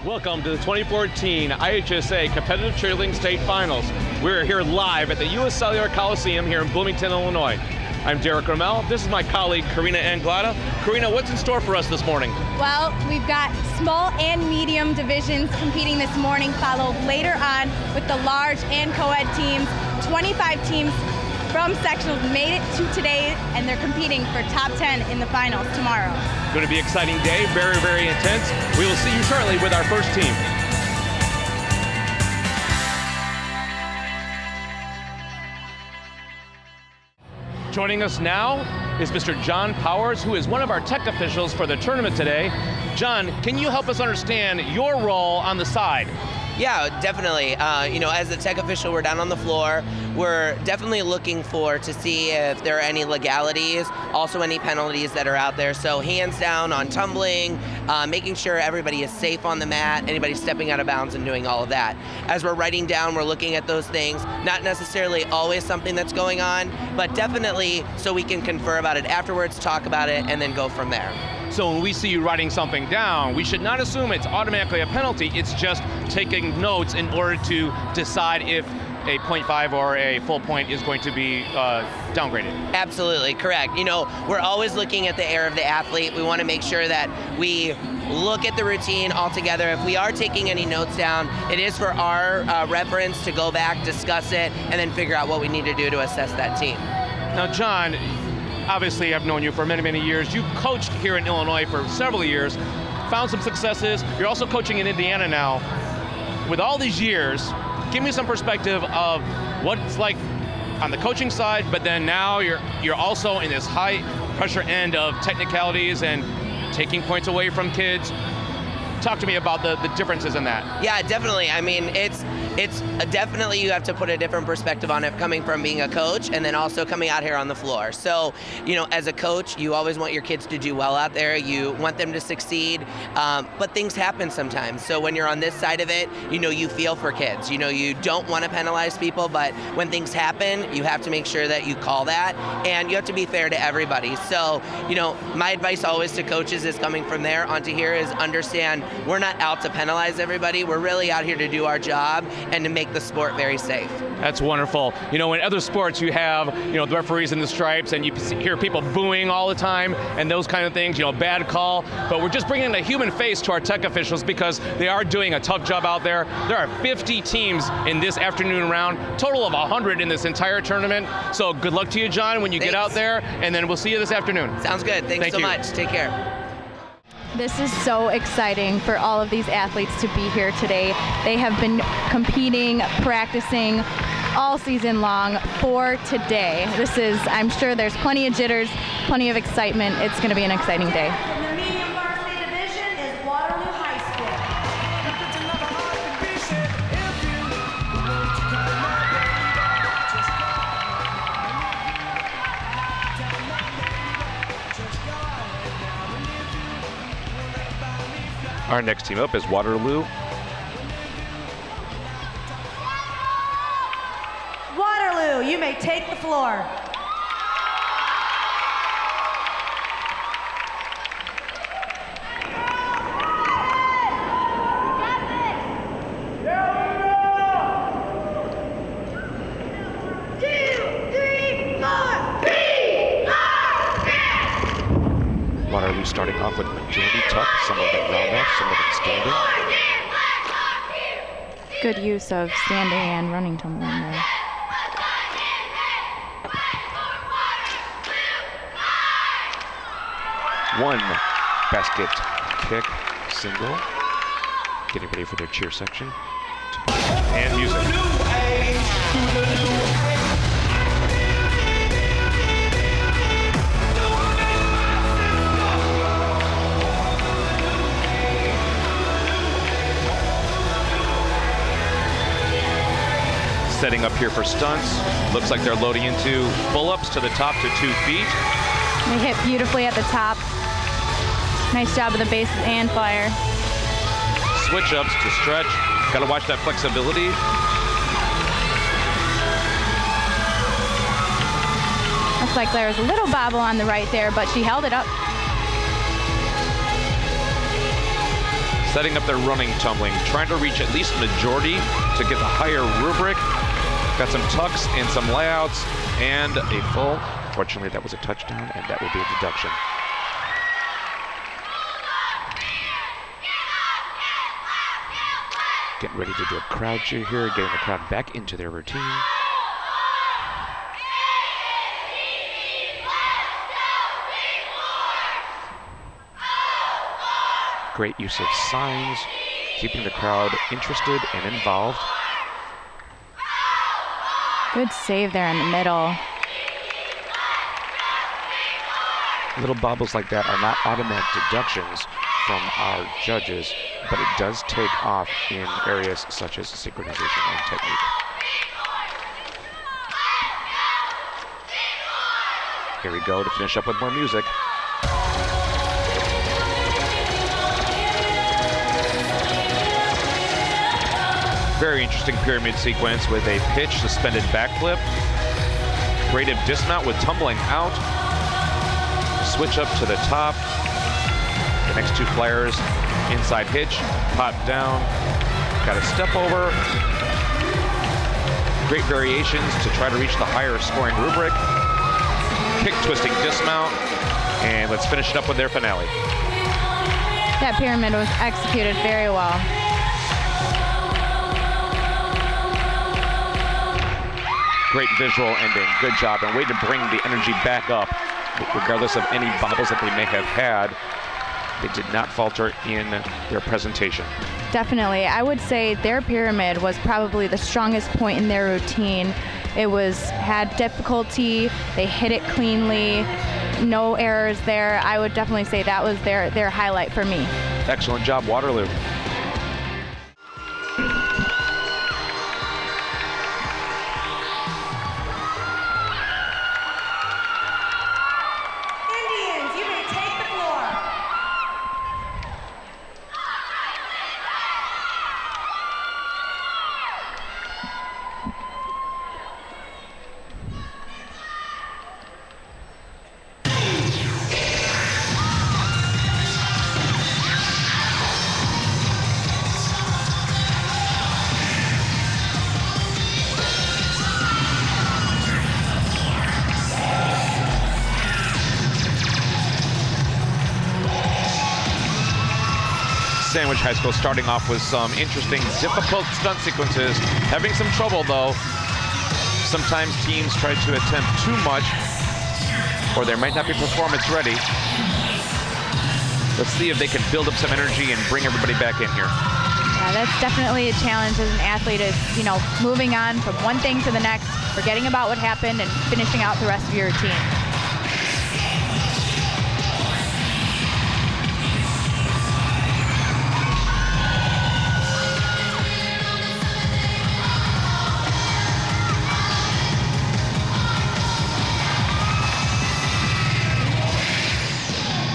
Welcome to the 2014 IHSA Competitive Cheerleading State Finals. We're here live at the U.S. Cellular Coliseum here in Bloomington, Illinois. I'm Derek Rommel. This is my colleague, Karina Anglada. Karina, what's in store for us this morning? Well, we've got small and medium divisions competing this morning, followed later on with the large and co-ed teams. 25 teams from sectionals made it to today, and they're competing for top 10 in the finals tomorrow. Going to be an exciting day, very, very intense. We will see you shortly with our first team. Joining us now is Mr. John Powers, who is one of our tech officials for the tournament today. John, can you help us understand your role on the side? Yeah, definitely. As a tech official, we're down on the floor. We're definitely looking to see if there are any legalities, also any penalties that are out there. So hands down on tumbling, making sure everybody is safe on the mat, anybody stepping out of bounds and doing all of that. As we're writing down, we're looking at those things. Not necessarily always something that's going on, but definitely so we can confer about it afterwards, talk about it, and then go from there. So when we see you writing something down, we should not assume it's automatically a penalty. It's just taking notes in order to decide if a 0.5 or a full point is going to be downgraded. Absolutely, correct. We're always looking at the error of the athlete. We want to make sure that we look at the routine altogether. If we are taking any notes down, it is for our reference to go back, discuss it, and then figure out what we need to do to assess that team. Now, John, obviously I've known you for many, many years. You've coached here in Illinois for several years, found some successes. You're also coaching in Indiana now. With all these years, give me some perspective of what it's like on the coaching side, but then now you're also in this high pressure end of technicalities and taking points away from kids. Talk to me about the differences in that. Yeah, definitely. I mean, it's definitely, you have to put a different perspective on it coming from being a coach and then also coming out here on the floor. So, as a coach, you always want your kids to do well out there. You want them to succeed, but things happen sometimes. So when you're on this side of it, you feel for kids. You don't want to penalize people, but when things happen, you have to make sure that you call that, and you have to be fair to everybody. So, my advice always to coaches is coming from there onto here is understand we're not out to penalize everybody. We're really out here to do our job and to make the sport very safe. That's wonderful. In other sports you have, the referees in the stripes and you hear people booing all the time and those kind of things, bad call. But we're just bringing a human face to our tech officials because they are doing a tough job out there. There are 50 teams in this afternoon round, total of 100 in this entire tournament. So good luck to you, John, when you get out there, and then we'll see you this afternoon. Sounds good. Thanks so much. Take care. This is so exciting for all of these athletes to be here today. They have been competing, practicing all season long for today. I'm sure there's plenty of jitters, plenty of excitement. It's going to be an exciting day. The medium varsity division is Waterloo High Our next team up is Waterloo. Waterloo, you may take the floor. Waterloo starting off with majority tuck, some of them round off, some of them standing. Good use of standing and running tumbling there. One basket kick, single. Getting ready for their cheer section. And music. Setting up here for stunts. Looks like they're loading into pull-ups to the top to 2 feet. They hit beautifully at the top. Nice job of the bases and flyer. Switch ups to stretch. Got to watch that flexibility. Looks like there was a little bobble on the right there, but she held it up. setting up their running tumbling, trying to reach at least majority to get the higher rubric. Got some tucks and some layouts and a full. Fortunately, that was a touchdown, and that will be a deduction. Getting ready to do a crowd cheer here, getting the crowd back into their routine. Great use of signs, keeping the crowd interested and involved. Good save there in the middle. Little bobbles like that are not automatic deductions from our judges, but it does take off in areas such as synchronization and technique. Here we go to finish up with more music. Very interesting pyramid sequence with a pitch suspended backflip. Great of dismount with tumbling out. Switch up to the top. The next two players, inside hitch, pop down. Got a step over. Great variations to try to reach the higher scoring rubric. Kick twisting dismount. And let's finish it up with their finale. That pyramid was executed very well. Great visual ending, good job, and way to bring the energy back up. Regardless of any bobbles that they may have had, they did not falter in their presentation. Definitely. I would say their pyramid was probably the strongest point in their routine. It had difficulty, they hit it cleanly, no errors there. I would definitely say that was their highlight for me. Excellent job, Waterloo. Sandwich High School starting off with some interesting, difficult stunt sequences. Having some trouble though. Sometimes teams try to attempt too much, or they might not be performance ready. Let's see if they can build up some energy and bring everybody back in here. Yeah, that's definitely a challenge as an athlete, is, moving on from one thing to the next, forgetting about what happened and finishing out the rest of your routine.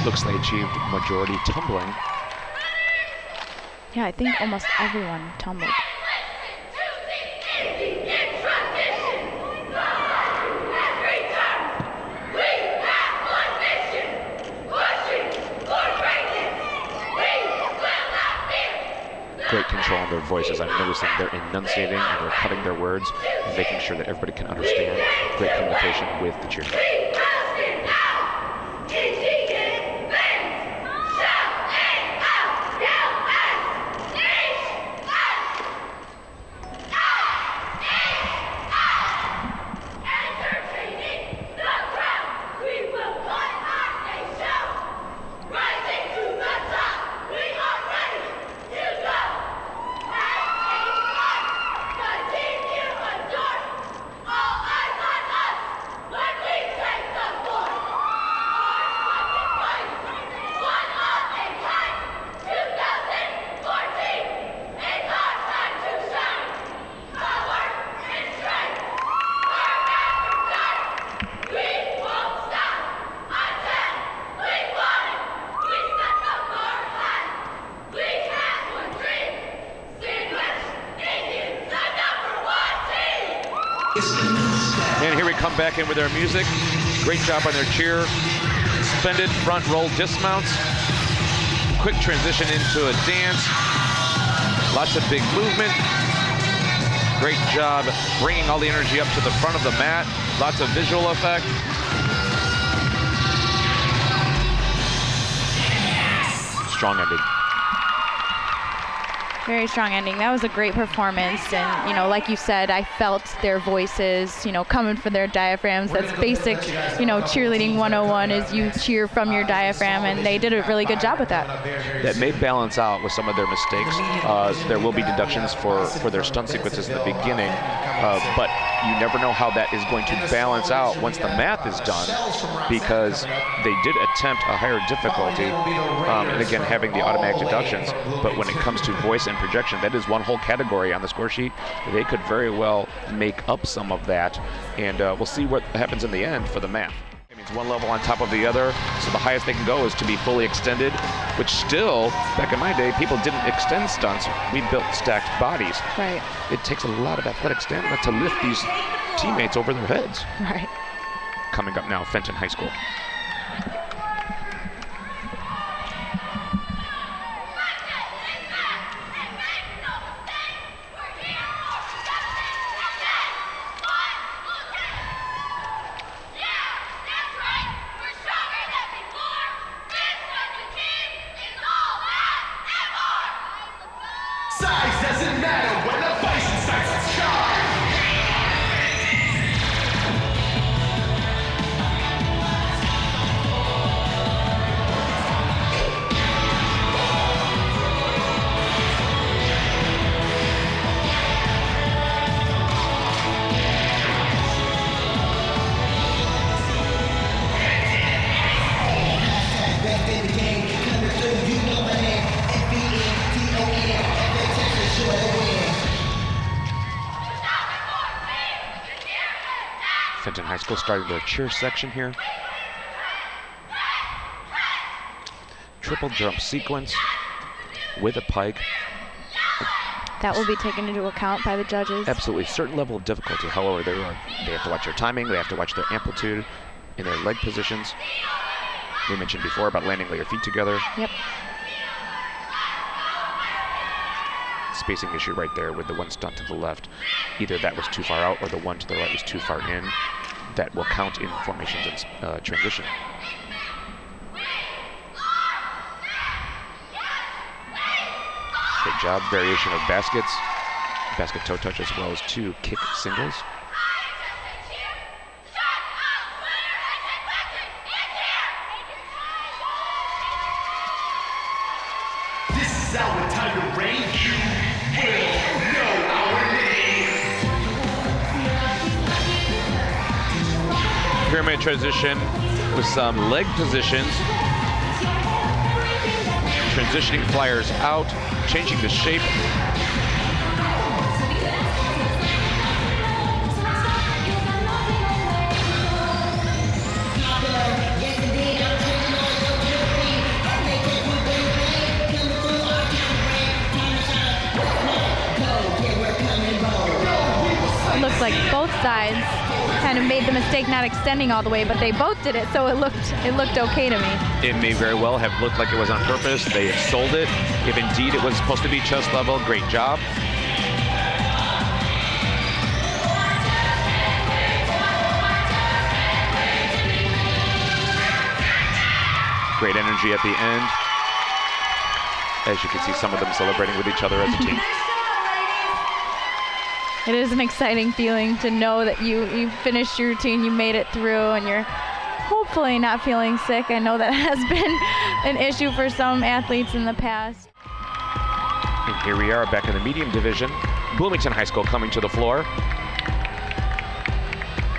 Looks like they achieved majority tumbling. Yeah, I think almost everyone tumbled. Great control on their voices. I'm noticing they're enunciating and they're cutting their words and making sure that everybody can understand. Great communication with the cheerleaders. And here we come back in with our music. Great job on their cheer. Suspended front roll dismounts. quick transition into a dance. Lots of big movement. Great job bringing all the energy up to the front of the mat. Lots of visual effect. Strong ending. Very strong ending. That was a great performance, and you know, like you said, I felt their voices, you know, coming from their diaphragms. That's basic, you know, cheerleading 101 is you cheer from your diaphragm, and they did a really good job with that. That may balance out with some of their mistakes. There will be deductions for their stunt sequences in the beginning, but you never know how that is going to balance out once the math is done, because they did attempt a higher difficulty, and again, having the automatic deductions, but when it comes to voice and projection, that is one whole category on the score sheet. They could very well make up some of that, and we'll see what happens in the end for the math. It means one level on top of the other, so the highest they can go is to be fully extended, which still, back in my day, people didn't extend stunts. We built stacked bodies. Right. It takes a lot of athletic stamina to lift these teammates over their heads. Right. Coming up now, Fenton High School. Size doesn't matter when the fight starts to charge. Fenton High School starting their cheer section here. Triple jump sequence with a pike. That will be taken into account by the judges. Absolutely, certain level of difficulty. However, they have to watch their timing, they have to watch their amplitude in their leg positions. We mentioned before about landing your feet together. Yep. Spacing issue right there with the one stunt to the left. Either that was too far out or the one to the right was too far in. That will count in formations and transition. Good job. Variation of baskets. Basket toe touch as well as two kick singles. This is our time to reign. You will know our name. Pyramid transition with some leg positions. Transitioning flyers out, changing the shape. It looks like both sides kind of made the mistake not extending all the way, but they both did it, so it looked okay to me. It may very well have looked like it was on purpose. They have sold it. If indeed it was supposed to be chest level, great job. Great energy at the end. As you can see, some of them celebrating with each other as a team. It is an exciting feeling to know that you finished your routine, you made it through, and you're hopefully not feeling sick. I know that has been an issue for some athletes in the past. And here we are back in the medium division. Bloomington High School coming to the floor.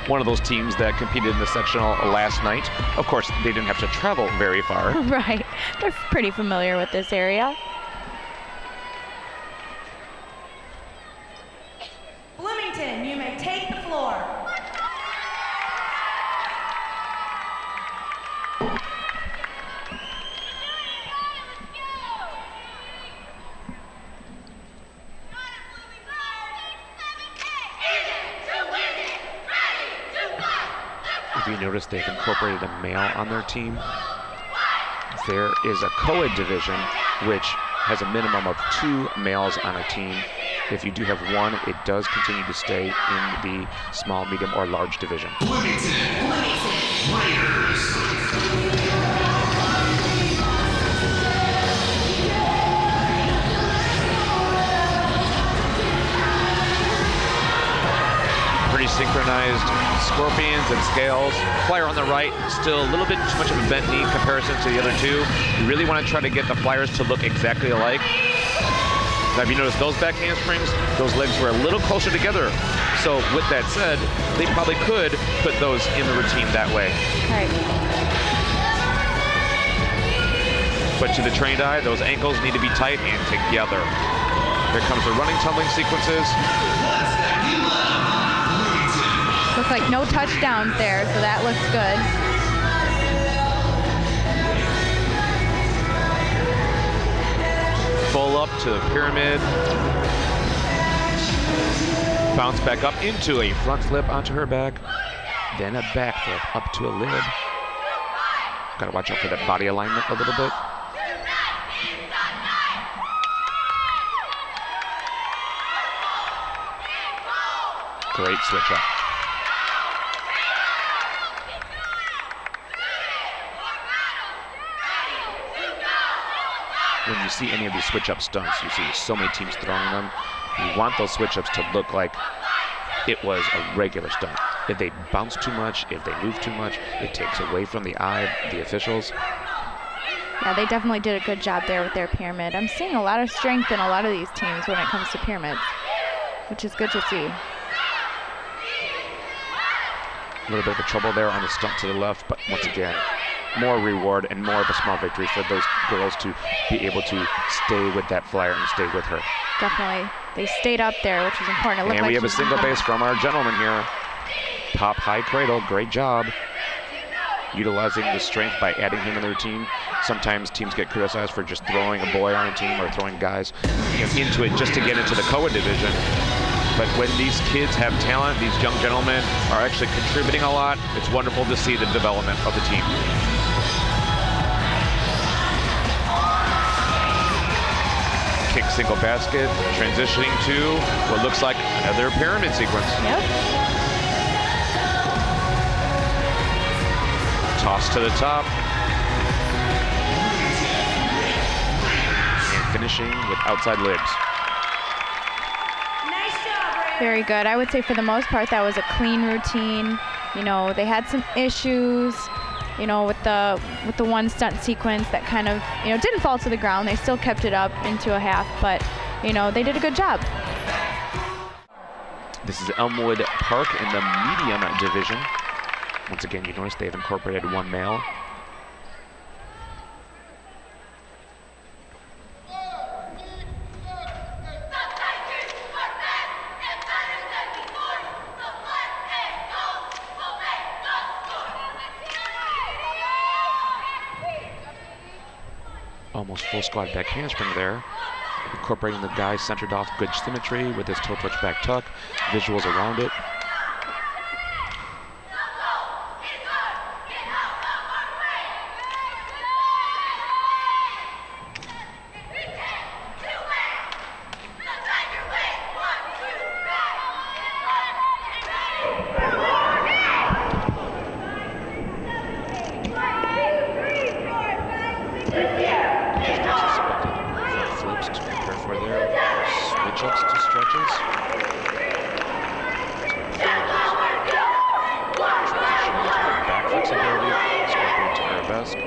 One of those teams that competed in the sectional last night. Of course, they didn't have to travel very far. Right, they're pretty familiar with this area. Bloomington, you may take the floor. If you notice, they've incorporated a male on their team. There is a co-ed division, which has a minimum of 2 males on a team. If you do have one, it does continue to stay in the small, medium, or large division. Bloomington Raiders. Pretty synchronized scorpions and scales. Flyer on the right, still a little bit too much of a bent knee in comparison to the other two. You really want to try to get the flyers to look exactly alike. Now, if you notice those back handsprings, those legs were a little closer together. So with that said, they probably could put those in the routine that way. Right. But to the trained eye, those ankles need to be tight and together. Here comes the running tumbling sequences. Looks like no touchdowns there, so that looks good. Full up to the pyramid. Bounce back up into a front flip onto her back. Then a back flip up to a lid. Gotta watch out for that body alignment a little bit. Great switch up. When you see any of these switch-up stunts, you see so many teams throwing them. You want those switch-ups to look like it was a regular stunt. If they bounce too much, if they move too much, it takes away from the eye of the officials. Yeah, they definitely did a good job there with their pyramid. I'm seeing a lot of strength in a lot of these teams when it comes to pyramids, which is good to see. A little bit of a trouble there on the stunt to the left, but once again, more reward and more of a small victory for those girls to be able to stay with that flyer and stay with her. Definitely. They stayed up there, which is important. And we have a single base from our gentleman here. Pop high cradle, great job. Utilizing the strength by adding him in the routine. Sometimes teams get criticized for just throwing a boy on a team or throwing guys into it just to get into the co-ed division. But when these kids have talent, these young gentlemen are actually contributing a lot. It's wonderful to see the development of the team. Kick single basket, transitioning to what looks like another pyramid sequence. Yep. Toss to the top. And finishing with outside lids. Nice job, Raiders. Very good. I would say for the most part that was a clean routine. You know, they had some issues, you know, with the one stunt sequence that kind of, you know, didn't fall to the ground. They still kept it up into a half, but, you know, they did a good job. This is Elmwood Park in the medium division. Once again, you notice they've incorporated one male. Almost full squat back handspring there. Incorporating the guy centered off, good symmetry with his toe touch back tuck. Visuals around it. Flips to prepare for there. Switch ups to stretches. Transition into the back flexibility. Scorpion to arabesque.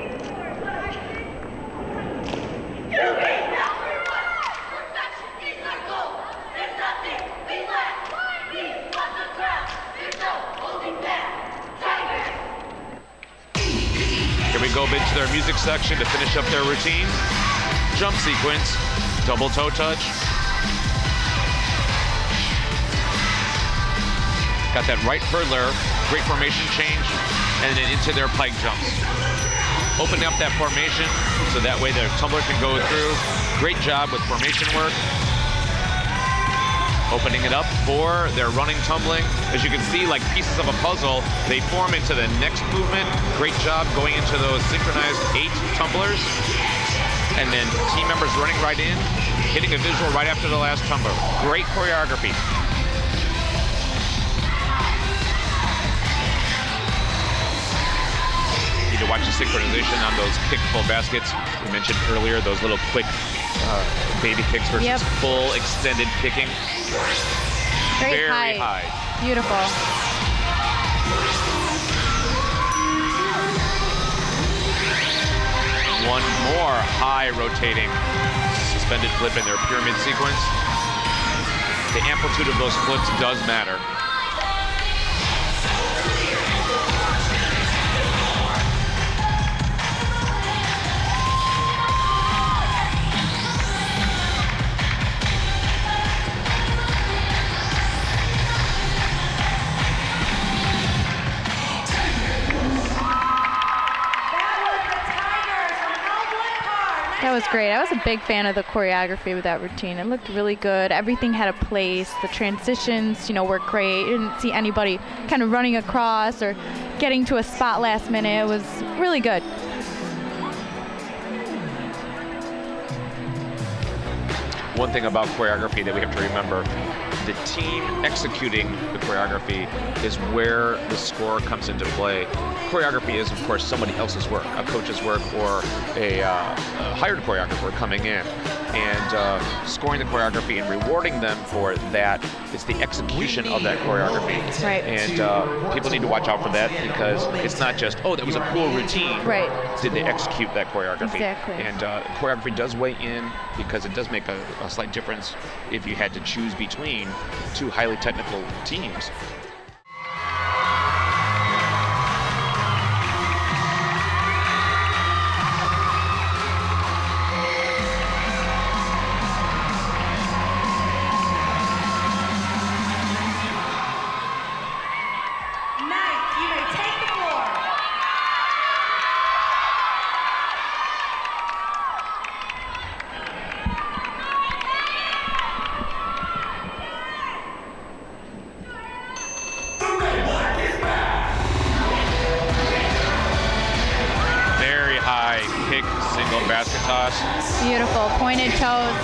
Here we go into their music section to finish up their routine. Jump sequence, double toe touch. Got that right hurdler, great formation change, and then into their pike jumps. Open up that formation so that way their tumbler can go through. Great job with formation work. Opening it up for their running tumbling. As you can see, like pieces of a puzzle, they form into the next movement. Great job going into those synchronized 8 tumblers. And then team members running right in, hitting a visual right after the last tumbler. Great choreography. To watch the synchronization on those kick full baskets. We mentioned earlier those little quick baby kicks versus full extended kicking. Very high. Beautiful. One more high rotating suspended flip in their pyramid sequence. The amplitude of those flips does matter. That was great. I was a big fan of the choreography with that routine. It looked really good. Everything had a place. The transitions, were great. You didn't see anybody kind of running across or getting to a spot last minute. It was really good. One thing about choreography that we have to remember, the team executing the choreography is where the score comes into play. Choreography is, of course, somebody else's work, a coach's work or a hired choreographer coming in. And scoring the choreography and rewarding them for that is the execution of that choreography. Right. And people need to watch out for that because it's not just, oh, that was a cool routine. Right. Did they execute that choreography? Exactly. And choreography does weigh in because it does make a slight difference if you had to choose between 2 highly technical teams. Basket toss. Beautiful. Pointed toes,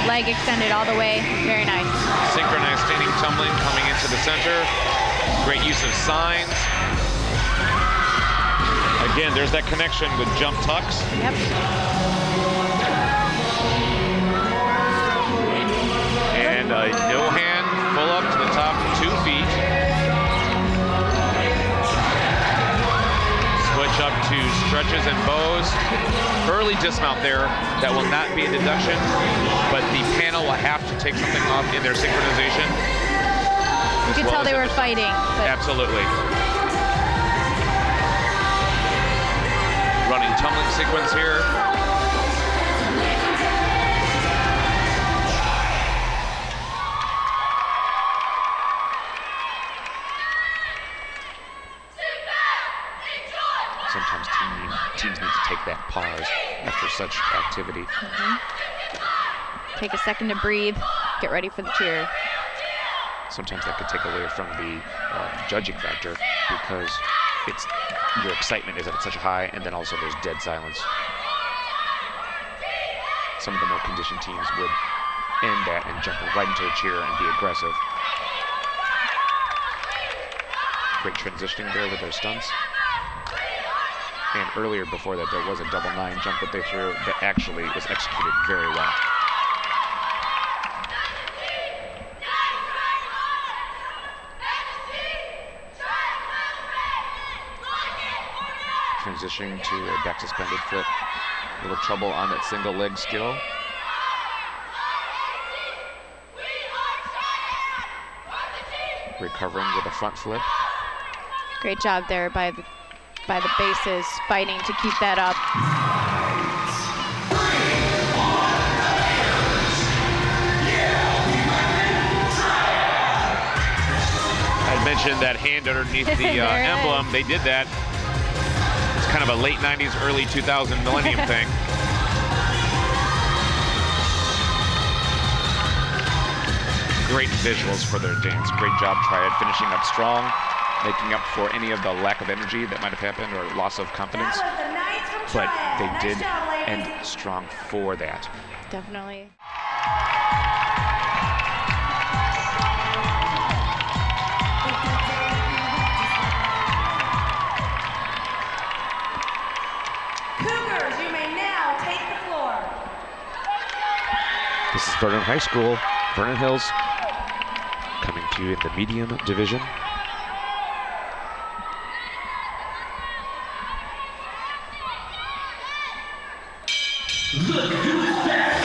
leg extended all the way. Very nice. Synchronized standing tumbling coming into the center. Great use of signs. Again, there's that connection with jump tucks. Yep. And a no hand pull up to the top 2 feet. Switch up to stretches and bows. Early dismount there. That will not be a deduction, but the panel will have to take something off in their synchronization. You could tell they were fighting. Absolutely. Running tumbling sequence here. Sometimes teams need to take that pause after such activity. Take a second to breathe, get ready for the cheer. Sometimes that could take away from the judging factor because your excitement is at such a high, and then also there's dead silence. Some of the more conditioned teams would end that and jump right into a cheer and be aggressive. Great transitioning there with their stunts. And earlier before that, there was a double 9 jump that they threw that actually was executed very well. Transitioning to a back suspended flip. A little trouble on that single leg skill. Recovering with a front flip. Great job there by the bases, fighting to keep that up. I mentioned that hand underneath the emblem. They did that. It's kind of a late 90s, early 2000 millennium thing. Great visuals for their dance. Great job, Triad, finishing up strong, making up for any of the lack of energy that might have happened or loss of confidence. That was the Knights from But Triad. they Nice did job, ladies. end strong for that. Definitely. Cougars, you may now take the floor. This is Vernon High School. Vernon Hills coming to you in the medium division. Look who's back!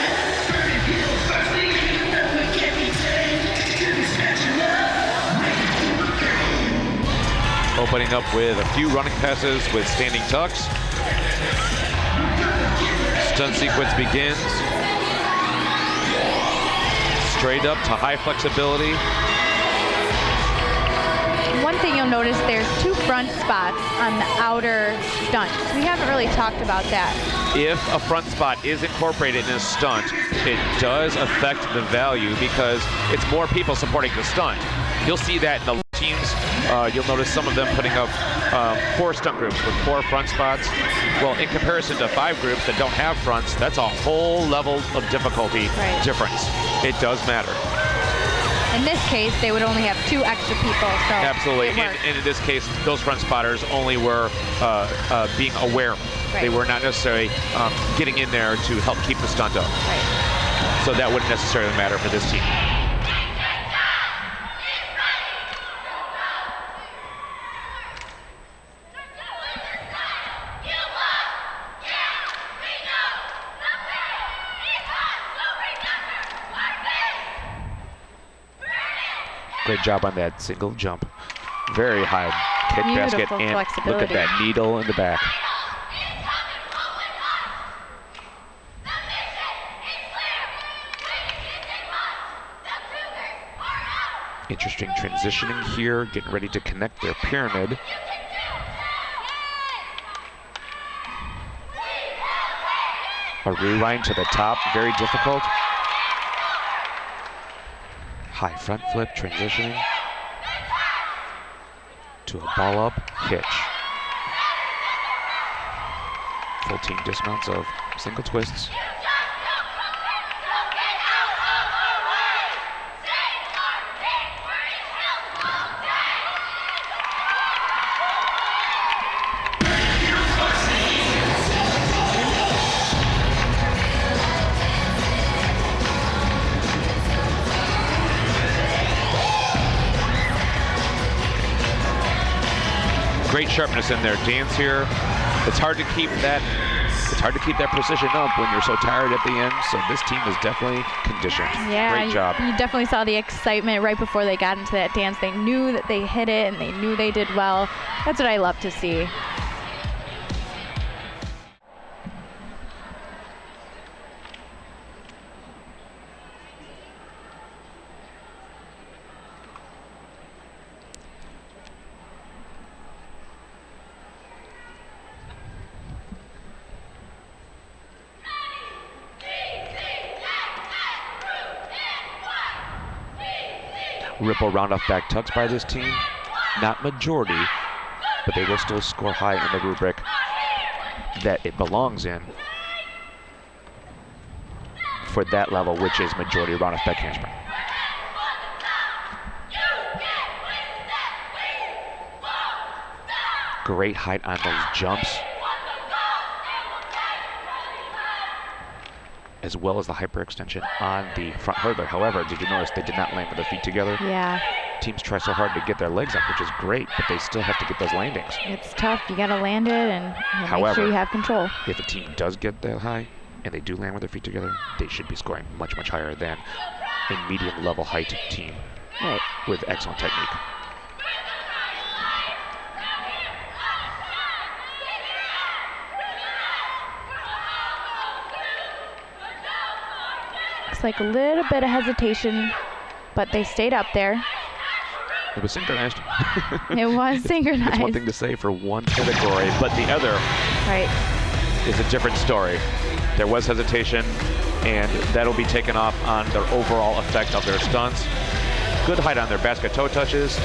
Vernon Hills First League, never can be tamed. Could be snatching up. Opening up with a few running passes with standing tucks. Stunt sequence begins. Straight up to high flexibility. One thing you'll notice, there's 2 front spots on the outer stunts. We haven't really talked about that. If a front spot is incorporated in a stunt, it does affect the value because it's more people supporting the stunt. You'll see that in the teams. You'll notice some of them putting up 4 stunt groups with 4 front spots. Well, in comparison to 5 groups that don't have fronts, that's a whole level of difficulty difference. It does matter. In this case, they would only have 2 extra people, so Absolutely, it worked. and in this case, those front spotters only were being aware. They were not necessarily getting in there to help keep the stunt up. Right. So that wouldn't necessarily matter for this team. Great job on that single jump. Very high kick basket, Beautiful and look at flexibility. that needle in the back. Interesting transitioning here, getting ready to connect their pyramid. A rewind to the top, very difficult. High front flip, transitioning to a ball up hitch. Full team dismounts of single twists. Great sharpness in their dance here. It's hard to keep that. It's hard to keep that precision up when you're so tired at the end. So this team is definitely conditioned. Yeah, Great job. You definitely saw the excitement right before they got into that dance. They knew that they hit it and they knew they did well. That's what I love to see. Ripple round-off back tucks by this team. Not majority, but they will still score high in the rubric that it belongs in for that level, which is majority round-off back handspring. Great height on those jumps, as well as the hyperextension on the front hurdler. However, did you notice they did not land with their feet together? Yeah. Teams try so hard to get their legs up, which is great, but they still have to get those landings. It's tough. You got to land it and make However, sure you have control. If a team does get that high and they do land with their feet together, they should be scoring much, much higher than a medium level height team with excellent technique. Looks like a little bit of hesitation, but they stayed up there. It was synchronized. It was synchronized. It's one thing to say for one category, but the other is a different story. There was hesitation, and that'll be taken off on the overall effect of their stunts. Good height on their basket toe touches.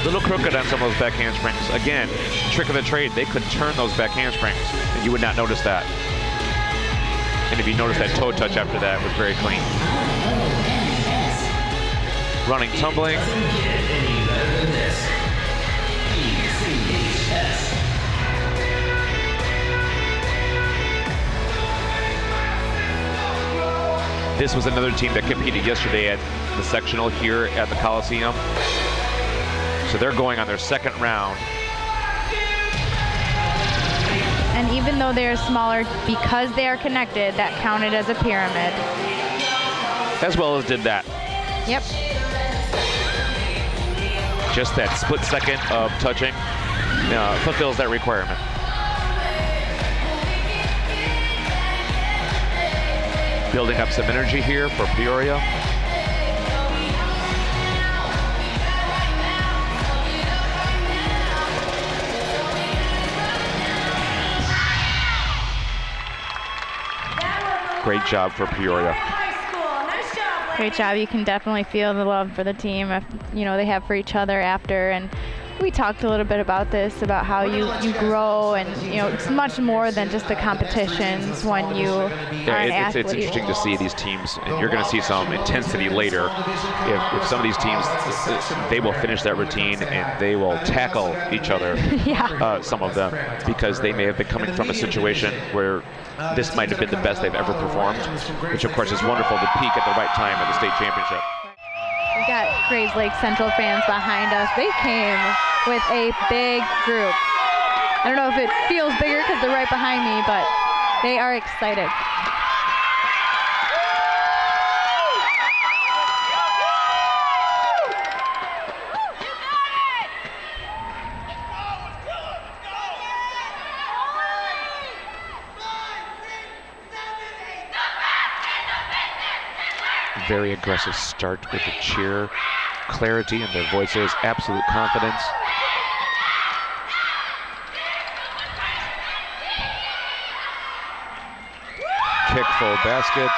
Little crooked on some of those back handsprings. Again, trick of the trade, they could turn those back handsprings and you would not notice that. And if you notice that toe touch after that, it was very clean. Running, tumbling. This was another team that competed yesterday at the sectional here at the Coliseum. So they're going on their second round. And even though they're smaller, because they are connected, that counted as a pyramid. As well as did that. Yep. Just that split second of touching fulfills that requirement. Building up some energy here for Peoria. Great job for Peoria. Great job. You can definitely feel the love for the team, they have for each other after. And we talked a little bit about this, about how you grow, and it's much more than just the competitions when you are an athlete. It's interesting to see these teams, and you're going to see some intensity later. If some of these teams, they will finish that routine and they will tackle each other, yeah. some of them, because they may have been coming from a situation where this might have been the best they've ever performed, which of course is wonderful to peak at the right time at the state championship. We've got Grays Lake Central fans behind us. They came with a big group. I don't know if it feels bigger because they're right behind me, but they are excited. Very aggressive start with the cheer, clarity in their voices, absolute confidence. Kick full baskets.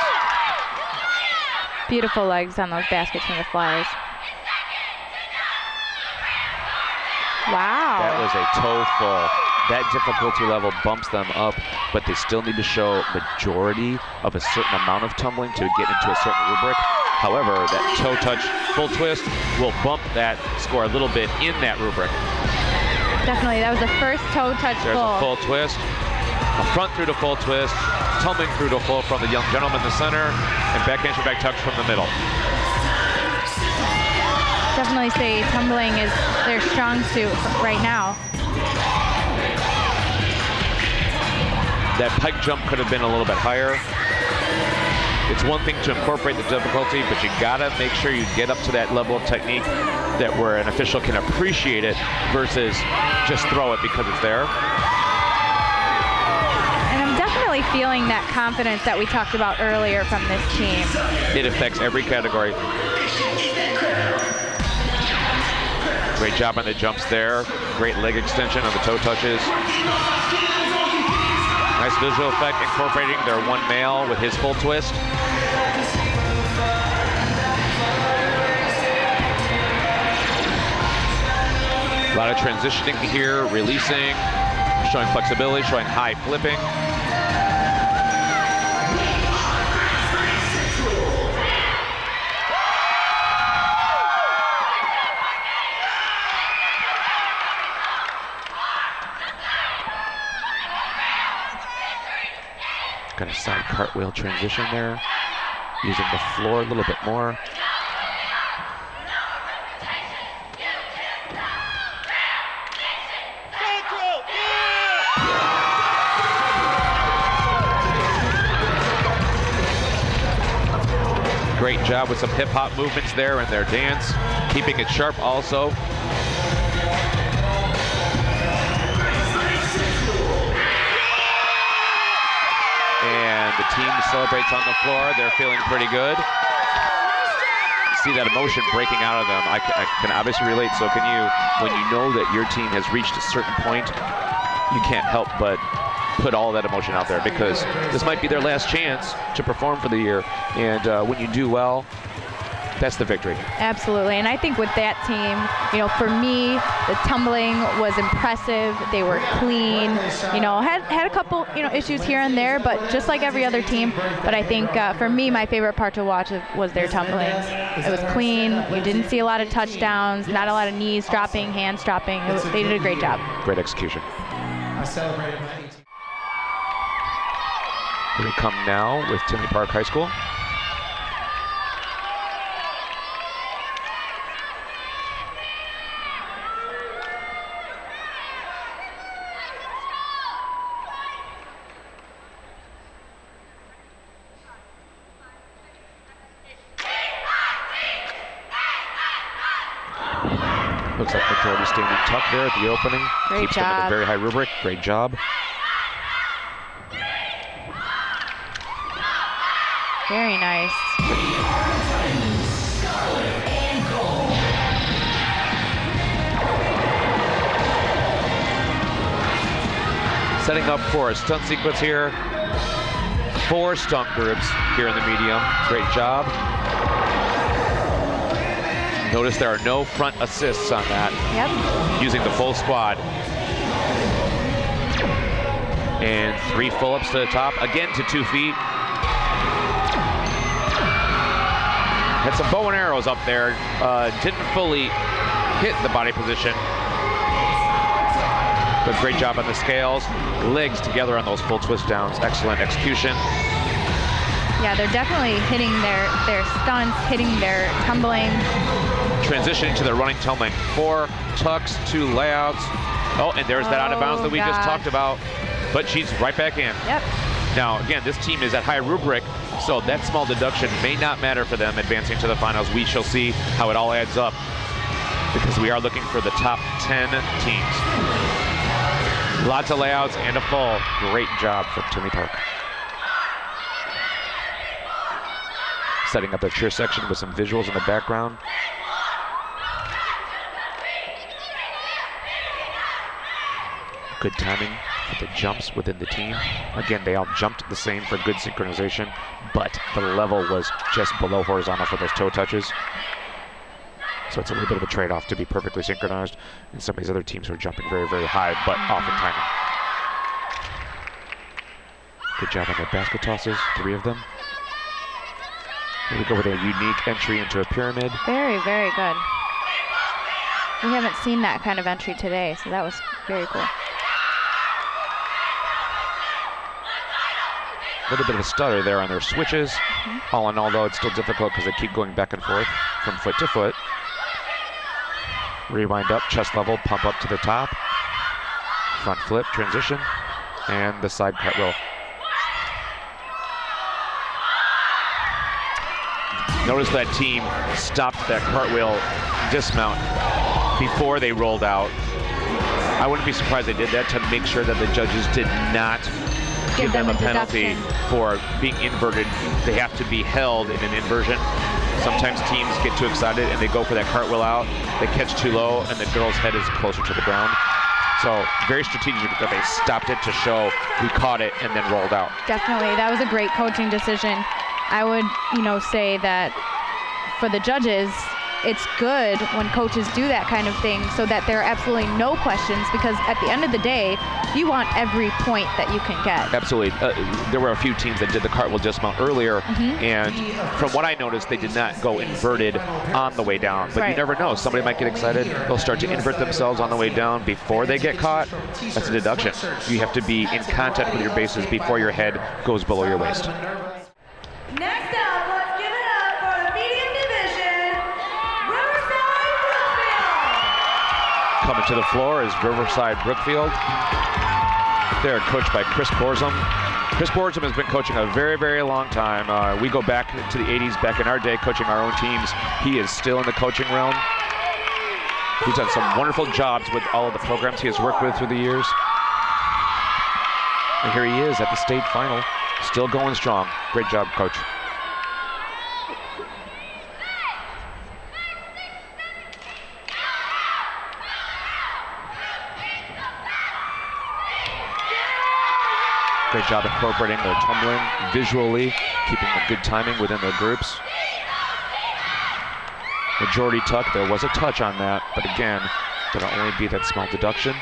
Beautiful legs on those baskets from the Flyers. Wow. That was a toe full. That difficulty level bumps them up, but they still need to show majority of a certain amount of tumbling to get into a certain rubric. However, that toe touch full twist will bump that score a little bit in that rubric. Definitely, that was the first toe touch There's full. a full twist, a front through to full twist, tumbling through to full from the young gentleman in the center, and back handspring back touch from the middle. Definitely say tumbling is their strong suit right now. That pike jump could have been a little bit higher. It's one thing to incorporate the difficulty, but you gotta make sure you get up to that level of technique that where an official can appreciate it versus just throw it because it's there. And I'm definitely feeling that confidence that we talked about earlier from this team. It affects every category. Great job on the jumps there. Great leg extension on the toe touches. Nice visual effect incorporating their one male with his full twist. A lot of transitioning here, releasing, showing flexibility, showing high flipping. Got a side cartwheel transition there, using the floor a little bit more. Great job with some hip hop movements there in their dance, keeping it sharp also. The team celebrates on the floor. They're feeling pretty good. See that emotion breaking out of them. I can obviously relate, so can you. When you know that your team has reached a certain point, you can't help but put all that emotion out there, because this might be their last chance to perform for the year. And when you do well, that's the victory. Absolutely, and I think with that team, for me, the tumbling was impressive. They were clean, had a couple, issues here and there, but just like every other team. But I think for me, my favorite part to watch was their tumbling. It was clean. You didn't see a lot of touchdowns, not a lot of knees dropping, hands dropping. They did a great job. Great execution. I celebrated my 18th. Here we come now with Tinley Park High School. Looks like McDonald's standing tuck there at the opening. Great Keeps them in a job. very high rubric. Great job. Very nice. Setting up for a stunt sequence here. 4 stunt groups here in the medium. Great job. Notice there are no front assists on that. Yep. Using the full squad. And 3 pull-ups to the top, again to 2 feet. Had some bow and arrows up there. Didn't fully hit the body position. But great job on the scales. Legs together on those full twist downs. Excellent execution. Yeah, they're definitely hitting their stunts, hitting their tumbling. Transitioning to their running tumbling. 4 tucks, 2 layouts. Oh, and there's that out of bounds that we just talked about. But she's right back in. Yep. Now, again, this team is at high rubric, so that small deduction may not matter for them advancing to the finals. We shall see how it all adds up, because we are looking for the top 10 teams. Lots of layouts and a full. Great job from Tinley Park. Setting up their cheer section with some visuals in the background. Good timing for the jumps within the team. Again, they all jumped the same for good synchronization, but the level was just below horizontal for those toe touches. So it's a little bit of a trade-off to be perfectly synchronized. And some of these other teams are jumping very, very high, but off in timing. Good job on their basket tosses, 3 of them. Here we go with a unique entry into a pyramid. Very, very good. We haven't seen that kind of entry today, so that was very cool. A little bit of a stutter there on their switches. All in all, though, it's still difficult because they keep going back and forth from foot to foot. Rewind up, chest level, pump up to the top. Front flip, transition, and the side cartwheel. Notice that team stopped that cartwheel dismount before they rolled out. I wouldn't be surprised they did that to make sure that the judges did not give them a penalty for being inverted. They have to be held in an inversion. Sometimes teams get too excited and they go for that cartwheel out. They catch too low and the girl's head is closer to the ground. So very strategic that they stopped it to show we caught it and then rolled out. Definitely, that was a great coaching decision. I would, say that for the judges, it's good when coaches do that kind of thing so that there are absolutely no questions, because at the end of the day, you want every point that you can get. Absolutely. There were a few teams that did the cartwheel dismount earlier, and from what I noticed, they did not go inverted on the way down. But you never know. Somebody might get excited. They'll start to invert themselves on the way down before they get caught. That's a deduction. You have to be in contact with your bases before your head goes below your waist. Next up, let's give it up for the medium division, Riverside Brookfield. Coming to the floor is Riverside Brookfield. They're coached by Chris Borzum. Chris Borzum has been coaching a very, very long time. We go back to the 80s, back in our day, coaching our own teams. He is still in the coaching realm. He's done some wonderful jobs with all of the programs he has worked with through the years. And here he is at the state final, still going strong. Great job, Coach. Great job incorporating their tumbling visually, keeping a good timing within their groups. Majority tuck, there was a touch on that, but again, that'll only be that small deduction.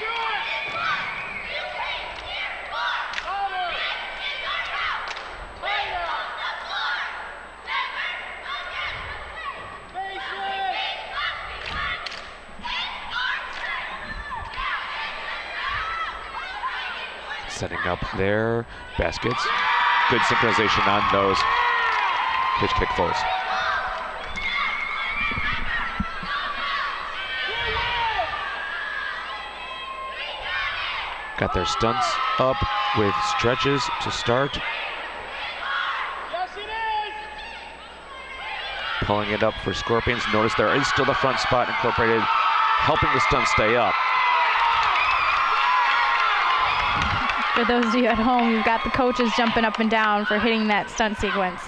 Setting up their baskets. Good synchronization on those pitch kick flows. Got their stunts up with stretches to start. Pulling it up for Scorpions. Notice there is still the front spot incorporated, helping the stunt stay up. For those of you at home, you've got the coaches jumping up and down for hitting that stunt sequence.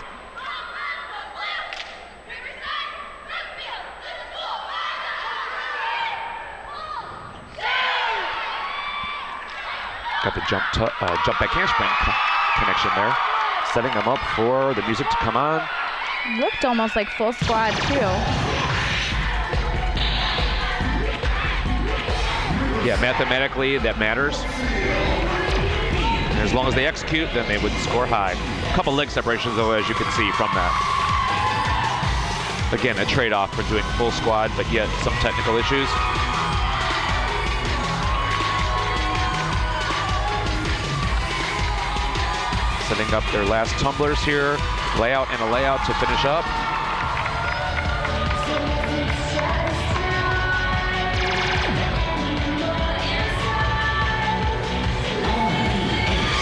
Got the jump back handspring connection there. Setting them up for the music to come on. Looked almost like full squad too. Yeah, mathematically that matters. And as long as they execute, then they would score high. A couple leg separations though, as you can see from that. Again, a trade-off for doing full squad, but yet some technical issues. Setting up their last tumblers here. Layout and a layout to finish up.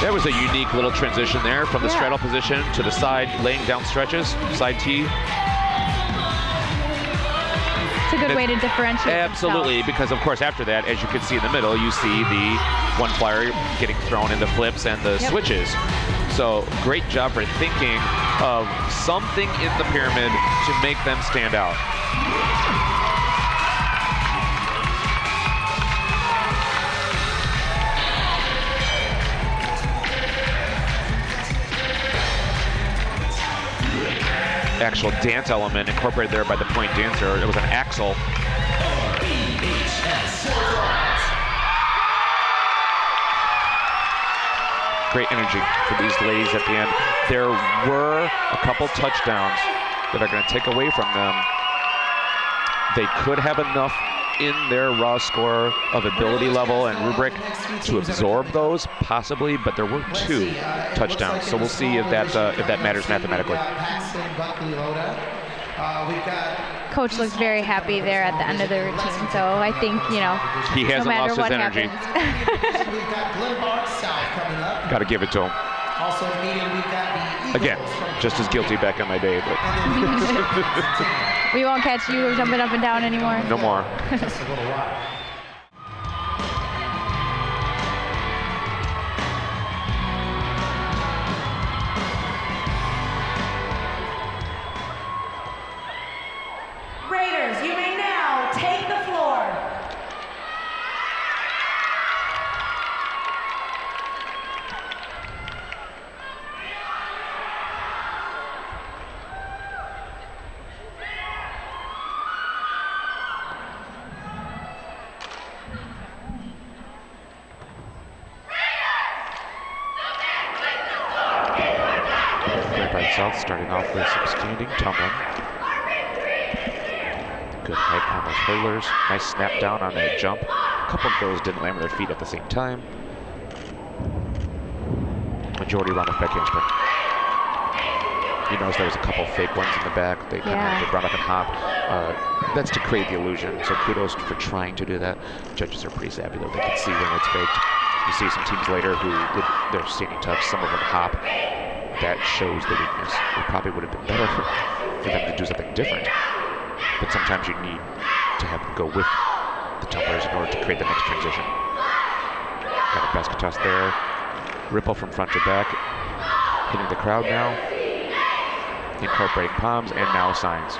There was a unique little transition there from the straddle position to the side, laying down stretches, side T. It's a good way to differentiate. Absolutely, because of course after that, as you can see in the middle, you see the one flyer getting thrown in the flips and the switches. So great job for thinking of something in the pyramid to make them stand out. Actual dance element incorporated there by the point dancer. It was an axle. Great energy for these ladies at the end. There were a couple touchdowns that are going to take away from them. They could have enough in their raw score of ability level and rubric to absorb those, possibly, but there were 2 touchdowns. So we'll see if that matters mathematically. Coach looks very happy there at the end of the routine, so I think, you know, he hasn't no matter lost his what energy. Got to give it to him. Again, just as guilty back in my day, but we won't catch you jumping up and down anymore. no more. Raiders, you may now take the floor. South starting off with some standing tumbling. Good height on those hurdlers. Nice snap down on that jump. A couple of girls didn't land with their feet at the same time. Majority run off back handspring. You notice there was a couple fake ones in the back. They kind of run up and hop. That's to create the illusion. So kudos for trying to do that. Judges are pretty savvy though. They can see when it's faked. You see some teams later who did their standing touch. Some of them hop. That shows the weakness. It probably would have been better for them to do something different. But sometimes you need to have them go with the tumblers in order to create the next transition. Got a basket toss there. Ripple from front to back. Hitting the crowd now. Incorporating palms and now signs.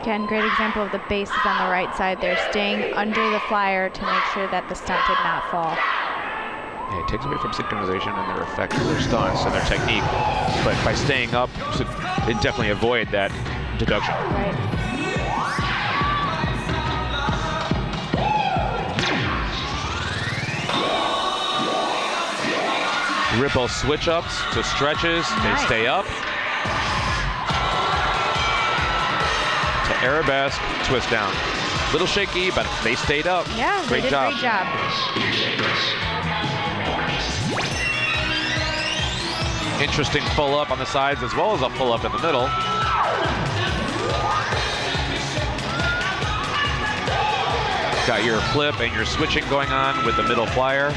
Again, great example of the bases on the right side. They're staying under the flyer to make sure that the stunt did not fall. Yeah, it takes away from synchronization and their effect of their stunts and their technique. But by staying up, it definitely avoid that deduction. Right. Ripple switch ups to stretches. Nice. They stay up. To arabesque, twist down. Little shaky, but they stayed up. Yeah, they great did job. Great job. Interesting full up on the sides as well as a full up in the middle. Got your flip and your switching going on with the middle flyer.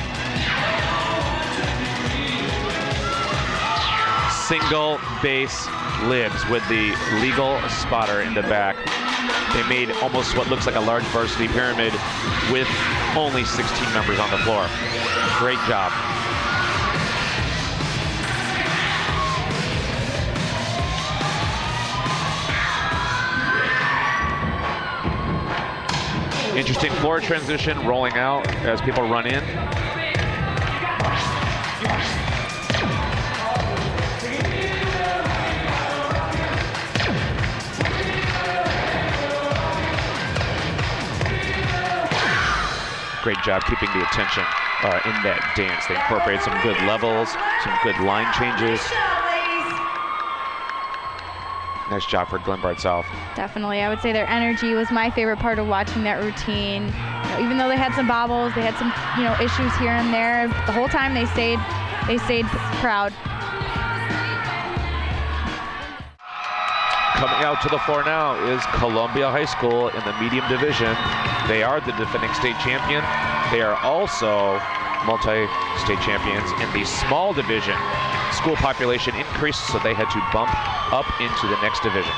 Single base libs with the legal spotter in the back. They made almost what looks like a large varsity pyramid with only 16 members on the floor. Great job. Interesting floor transition rolling out as people run in. Great job keeping the attention in that dance. They incorporated some good levels, some good line changes. Nice job for Glenbard South. Definitely. I would say their energy was my favorite part of watching that routine. You know, even though they had some bobbles, they had some, issues here and there, the whole time they stayed proud. Coming out to the floor now is Columbia High School in the medium division. They are the defending state champion. They are also multi-state champions in the small division. School population increased, so they had to bump up into the next division.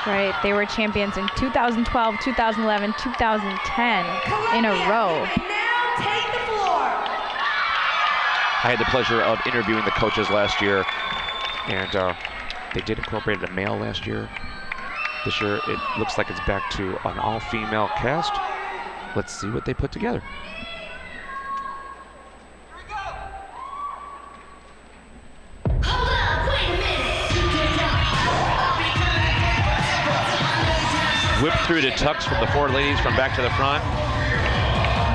Right, they were champions in 2012, 2011, 2010 in a row. Now take the floor. I had the pleasure of interviewing the coaches last year, and they did incorporate a male last year. This year, it looks like it's back to an all-female cast. Let's see what they put together. Whip through to tucks from the four ladies from back to the front.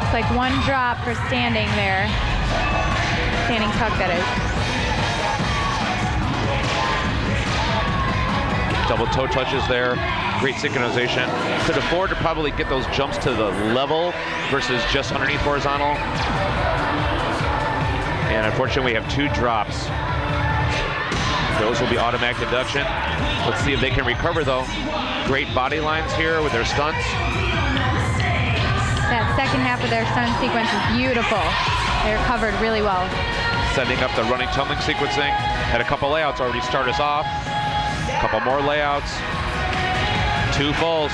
It's like one drop for standing there. Standing tuck, that is. Double toe touches there. Great synchronization. Could afford to probably get those jumps to the level versus just underneath horizontal. And unfortunately, we have two drops. Those will be automatic deduction. Let's see if they can recover though. Great body lines here with their stunts. That second half of their stunt sequence is beautiful. They recovered really well. Setting up the running tumbling sequencing. Had a couple layouts already start us off. A couple more layouts. Two fulls.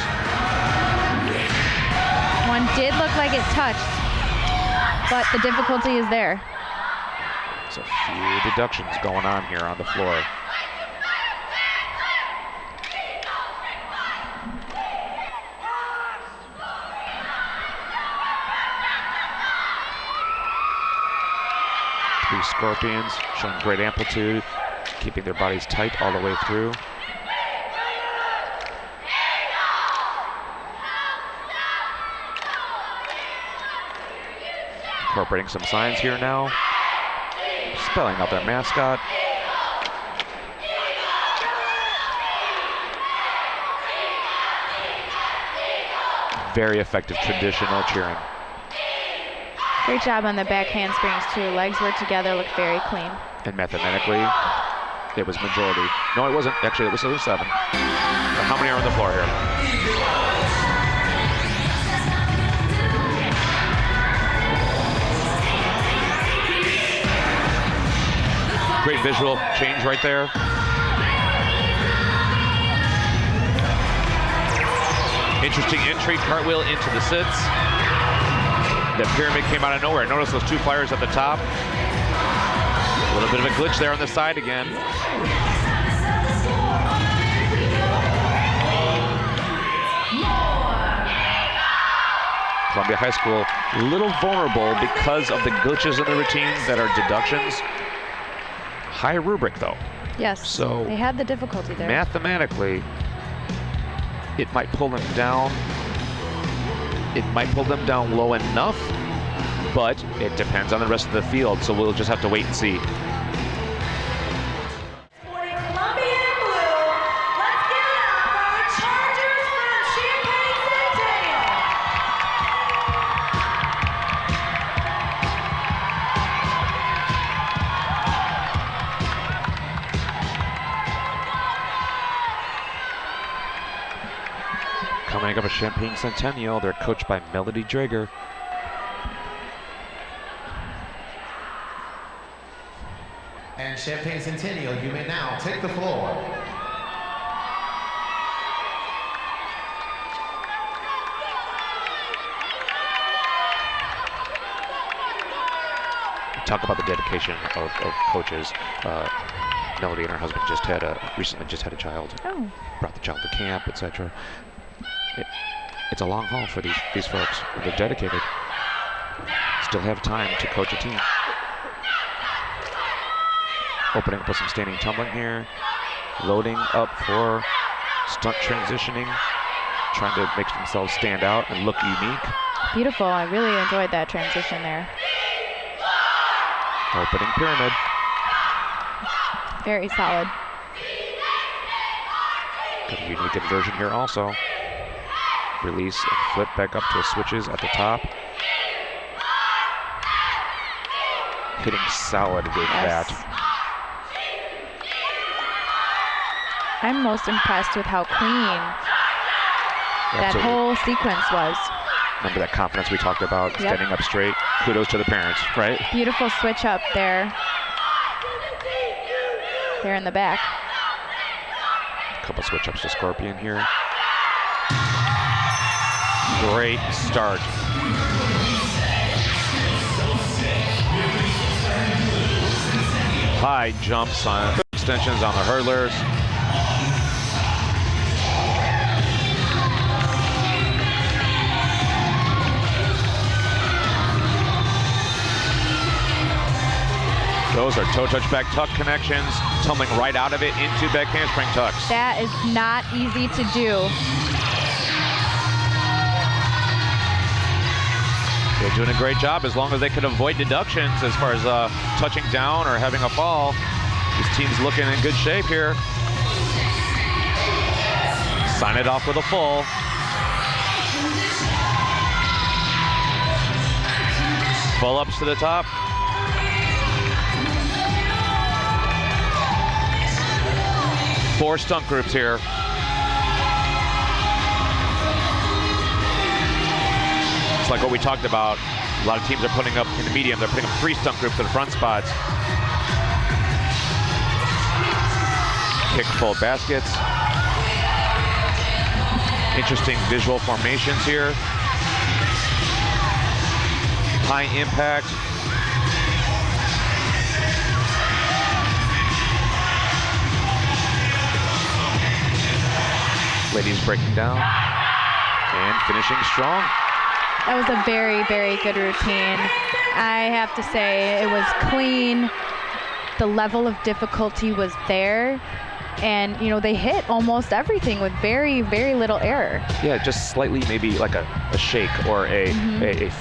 One did look like it touched, but the difficulty is there. There's a few deductions going on here on the floor. Three scorpions showing great amplitude, keeping their bodies tight all the way through. Incorporating some signs here now. Spelling out their mascot. Very effective traditional cheering. Great job on the back handsprings too. Legs were together, looked very clean. And mathematically, it was majority. No, it wasn't. Actually, it was 7. How many are on the floor here? Great visual change right there. Interesting entry, cartwheel into the sits. The pyramid came out of nowhere. Notice those two flyers at the top. A little bit of a glitch there on the side again. Columbia High School, a little vulnerable because of the glitches in the routine that are deductions. High rubric though. Yes, So they had the difficulty there. mathematically, it might pull them down. It might pull them down low enough, but it depends on the rest of the field. So we'll just have to wait and see. Sporting Columbia in blue, let's give it up for our Chargers from Champaign Centennial. Coming up at Champaign Centennial, they're coached by Melody Drager. And Champaign Centennial, you may now take the floor. Talk about the dedication of coaches. Melody and her husband recently just had a child. Oh, Brought the child to camp, etc. It's a long haul for these folks. They're dedicated. Still have time to coach a team. Opening up with some standing tumbling here. Loading up for stunt transitioning. Trying to make themselves stand out and look unique. beautiful. I really enjoyed that transition there. Opening pyramid. Very solid. Got a unique inversion here also. Release and flip back up to switches at the top. Hitting solid with that. I'm most impressed with how clean that Absolutely. whole sequence was. Remember that confidence we talked about, standing up straight. Kudos to the parents, right? Beautiful switch up there. There in the back. Couple switch ups to Scorpion here. Great start. High jumps on extensions on the hurdlers. Those are toe touch back tuck connections, tumbling right out of it into back handspring tucks. That is not easy to do. They're doing a great job as long as they can avoid deductions as far as touching down or having a fall. This team's looking in good shape here. Sign it off with a full. Full ups to the top. Four stunt groups here. It's like what we talked about. A lot of teams are putting up in the medium. They're putting up 3 stunt groups to the front spots. Kick full baskets. Interesting visual formations here. High impact. Ladies breaking down and finishing strong. That was a very, very good routine. I have to say it was clean. The level of difficulty was there. And, you know, they hit almost everything with very, very little error. Yeah, just slightly maybe like a shake or a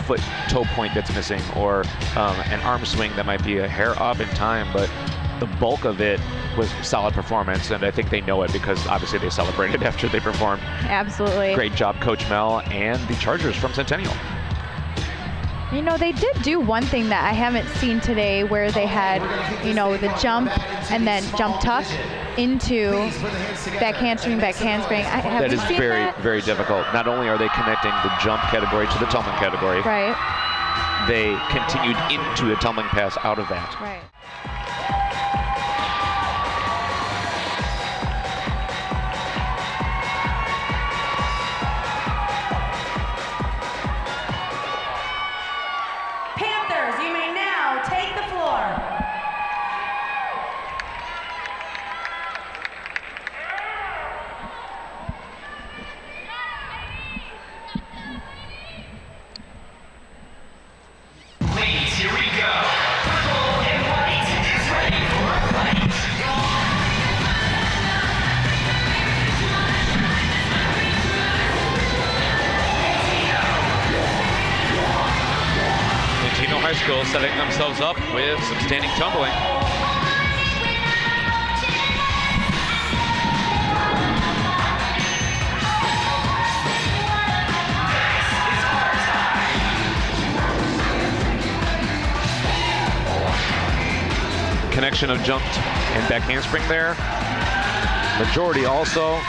foot toe point that's missing or an arm swing that might be a hair off in time, but the bulk of it was solid performance, and I think they know it because obviously they celebrated after they performed. Absolutely. Great job, Coach Mel and the Chargers from Centennial. You know, they did do one thing that I haven't seen today where they had, you know, the jump and then jump tuck into back handspring, back handspring. That is very, very difficult. Not only are they connecting the jump category to the tumbling category, right, they continued into the tumbling pass out of that. right. Panthers, you may now take the floor. High School setting themselves up with some standing tumbling. Connection of jumped and back handspring there. Majority also.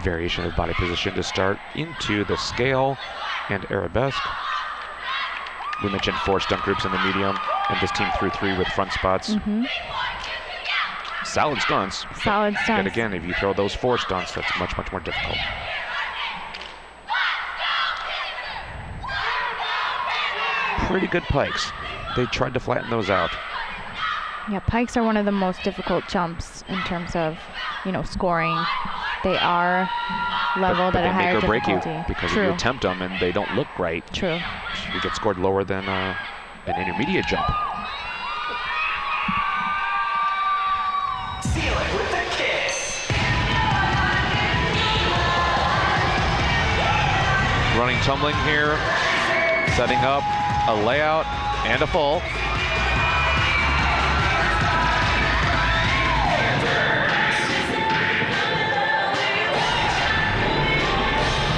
Variation of body position to start into the scale and arabesque. We mentioned 4 stunt groups in the medium, and this team threw 3 with front spots. Solid stunts. Solid stunts. And again, if you throw those 4 stunts, that's much, much more difficult. Pretty good pikes. They tried to flatten those out. Yeah, pikes are one of the most difficult jumps in terms of, scoring. They are leveled but at a higher they make or break difficulty. you because True. if you attempt them and they don't look right, True. you get scored lower than an intermediate jump. Seal it with a kiss. Running tumbling here, setting up a layout and a full.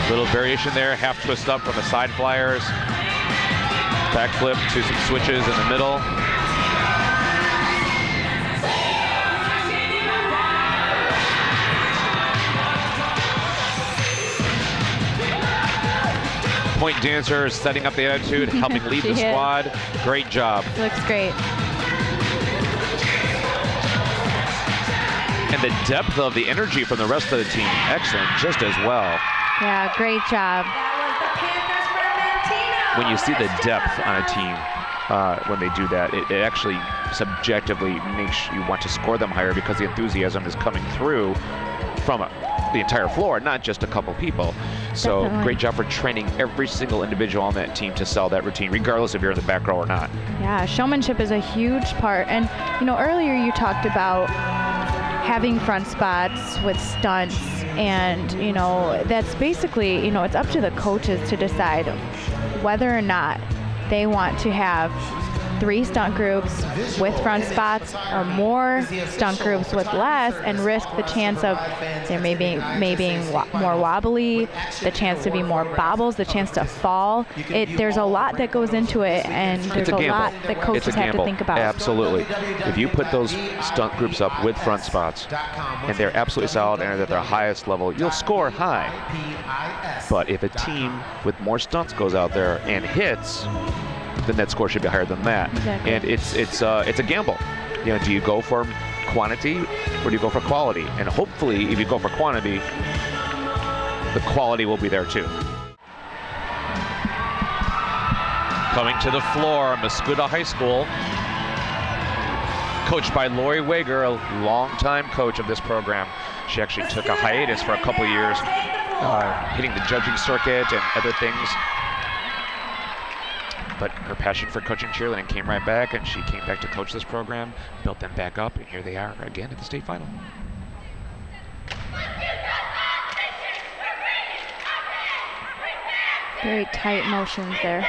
Little variation there, half twist up from the side flyers. Backflip to some switches in the middle. Point dancer setting up the attitude, helping lead the squad. Great job. Looks great. And the depth of the energy from the rest of the team, excellent, just as well. Yeah, great job. When you see the depth on a team, when they do that, it actually subjectively makes you want to score them higher because the enthusiasm is coming through from the entire floor, not just a couple people. So Definitely. Great job for training every single individual on that team to sell that routine, regardless if you're in the back row or not. Yeah, showmanship is a huge part. And, earlier you talked about having front spots with stunts, and that's basically, it's up to the coaches to decide whether or not they want to have 3 stunt groups with front spots or more stunt groups with less, and risk the chance of there maybe being more wobbly, the chance to be more bobbles, the chance to fall. There's a lot that goes into it, and there's a lot that coaches have to think about. Absolutely. If you put those stunt groups up with front spots and they're absolutely solid and at their highest level, you'll score high. But if a team with more stunts goes out there and hits, the net score should be higher than that. Exactly. And it's a gamble. Do you go for quantity or do you go for quality? And hopefully, if you go for quantity, the quality will be there too. Coming to the floor, Muscuda High School, coached by Lori Wager, a longtime coach of this program. She actually took a hiatus for a couple of years, hitting the judging circuit and other things. But her passion for coaching cheerleading came right back, and she came back to coach this program, built them back up, and here they are again at the state final. Very tight motions there.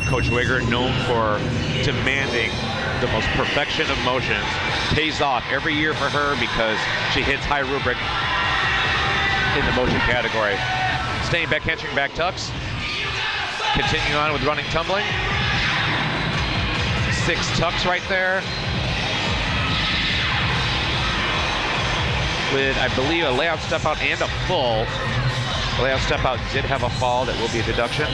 Coach Wager, known for demanding the most perfection of motions, pays off every year for her because she hits high rubric in the motion category. Staying back handspring back tucks. Continuing on with running tumbling. 6 tucks right there. With, I believe, a layout step out and a full. The layout step out did have a fall that will be a deduction.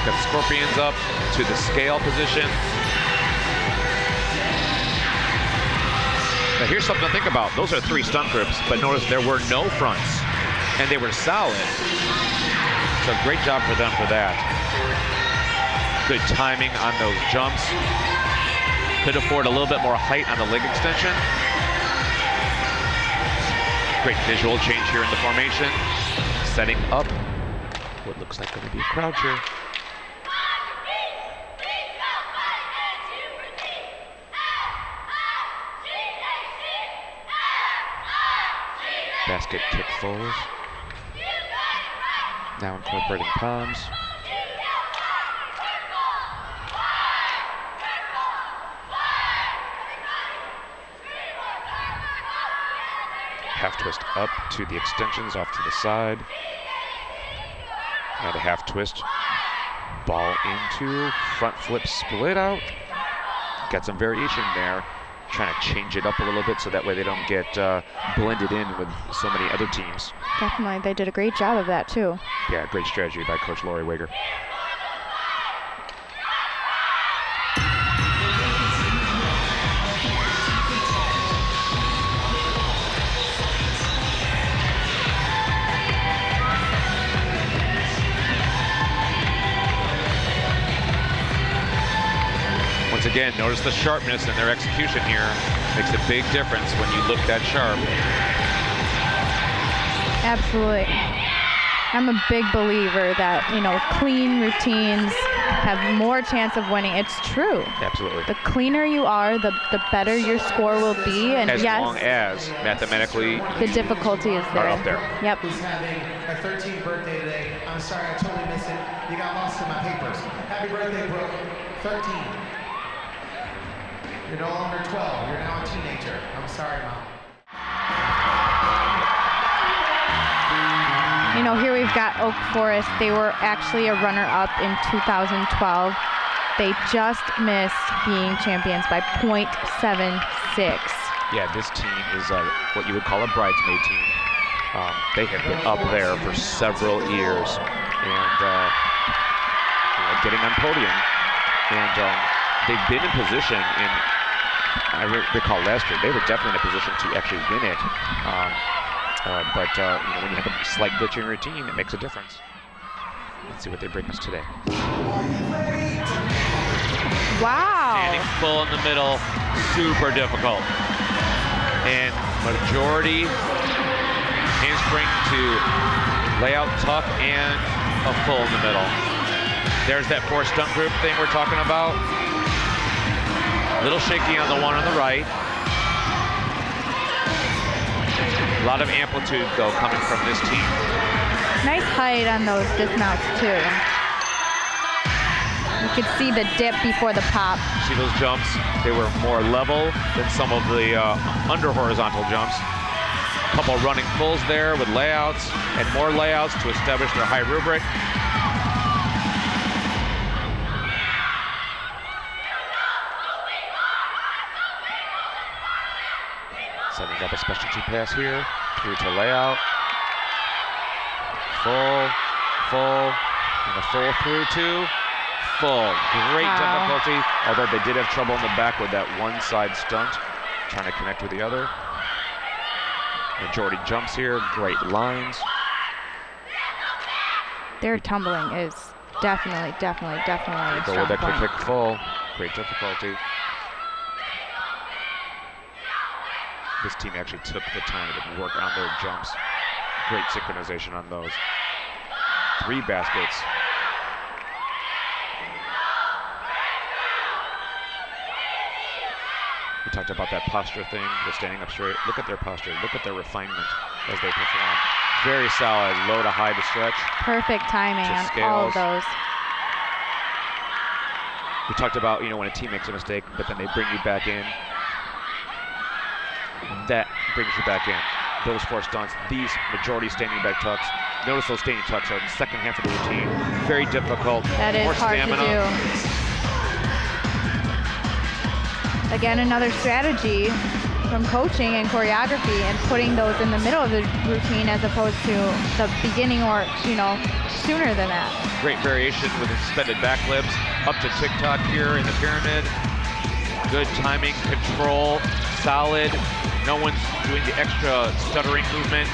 Got scorpions up to the scale position. Now here's something to think about. Those are 3 stunt groups, but notice there were no fronts, and they were solid. So great job for them for that. Good timing on those jumps. Could afford a little bit more height on the leg extension. Great visual change here in the formation. Setting up what looks like going to be a crouch here. Basket kick falls. Now incorporating palms. Half twist up to the extensions off to the side. And a half twist. Ball into front flip split out. Got some variation there. Trying to change it up a little bit so that way they don't get blended in with so many other teams. Definitely, they did a great job of that too. Yeah, great strategy by Coach Lori Wager. Once again, notice the sharpness in their execution here. Makes a big difference when you look that sharp. Absolutely. I'm a big believer that, clean routines have more chance of winning. It's true. Absolutely. The cleaner you are, the better your score will be. And as yes, long as mathematically the difficulty is there. are up there. Yep. Who's having a 13th birthday today. I'm sorry, I totally missed it. You got lost in my papers. Happy birthday, Brooke. 13. You're no longer 12. You're now a teenager. I'm sorry, Mom. Here we've got Oak Forest. They were actually a runner-up in 2012. They just missed being champions by .76. Yeah, this team is what you would call a bridesmaid team. They have been up there for several years and getting on podium. And they've been in position I recall last year, they were definitely in a position to actually win it. But when you have a slight glitch in your routine, it makes a difference. Let's see what they bring us today. Wow. Standing full in the middle, super difficult. And majority handspring to layout tuck and a full in the middle. There's that 4 stunt group thing we're talking about. Little shaky on the one on the right. A lot of amplitude, though, coming from this team. Nice height on those dismounts, too. You could see the dip before the pop. See those jumps? They were more level than some of the under horizontal jumps. A couple running pulls there with layouts and more layouts to establish their high rubric. Setting up a specialty pass here, through to layout. Full, and a full through to full. Great difficulty, although they did have trouble in the back with that one side stunt, trying to connect with the other. Majority jumps here, great lines. Their tumbling is definitely a Go strong with that point. kick full, great difficulty. This team actually took the time to work on their jumps. Great synchronization on those. 3 baskets. We talked about that posture thing, the standing up straight. Look at their posture, look at their refinement as they perform. Very solid, low to high to stretch. Perfect timing on all of those. We talked about, when a team makes a mistake, but then they bring you back in. That brings you back in. Those 4 stunts, these majority standing back tucks. Notice those standing tucks are in the second half of the routine. Very difficult. That is more hard stamina. to do. Again, another strategy from coaching and choreography and putting those in the middle of the routine as opposed to the beginning or, sooner than that. Great variation with the suspended back flips. Up to tick-tock here in the pyramid. Good timing, control, solid. No one's doing the extra stuttering movement.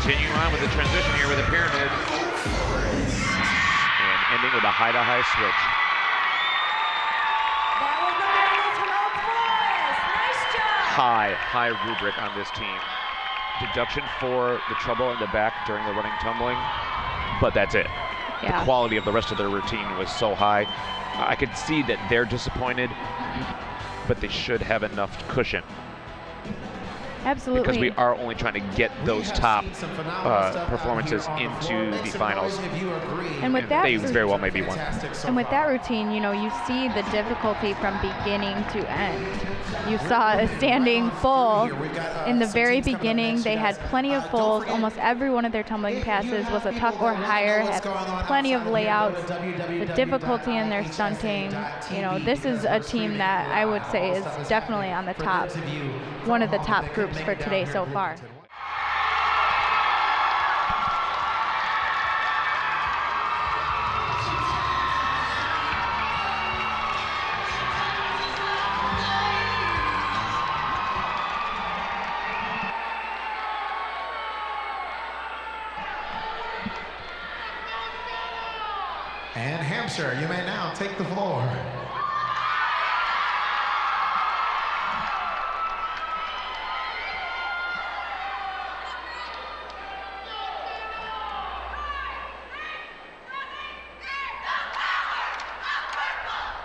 Continuing on with the transition here with a pyramid. And ending with a high-to-high switch. That was the Bengals from Oak Forest. Nice job. High rubric on this team. Deduction for the trouble in the back during the running tumbling, but that's it. Yeah. The quality of the rest of their routine was so high. I could see that they're disappointed, but they should have enough cushion. Absolutely. Because we are only trying to get those top performances into the finals. And with that, they very well may be one. And with that routine, you know, you see the difficulty from beginning to end. You saw a standing full in the very beginning. They had plenty of fulls. Almost every one of their tumbling passes was a tuck or higher, had plenty of layouts. The difficulty in their stunting, you know, this is a team that I would say is definitely on the top, one of the top groups for today so far. And Hampshire, you may now take the floor.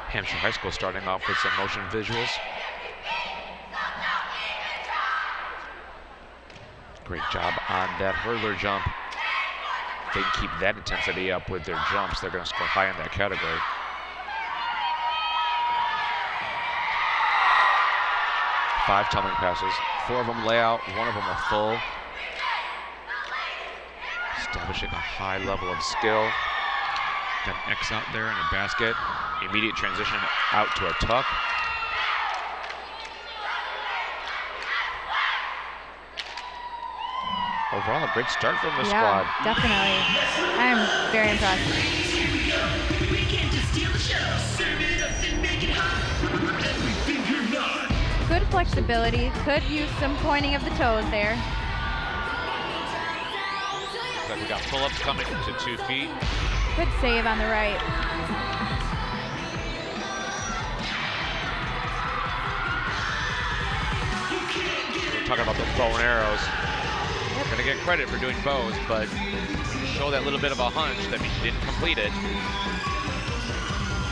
Hampshire High School starting off with some motion visuals. Great job on that hurdler jump. If they can keep that intensity up with their jumps, they're going to score high in that category. Five tumbling passes, 4 of them lay out, 1 of them a full. Establishing a high level of skill. Got an X out there in a basket. Immediate transition out to a tuck. Overall, a great start from the squad. Definitely. I'm very impressed. Good flexibility. Could use some pointing of the toes there. Looks like we got pull-ups coming to 2 feet. Good save on the right. We're talking about those bow and arrows. You're going to get credit for doing bows, but you show that little bit of a hunch, that means you didn't complete it.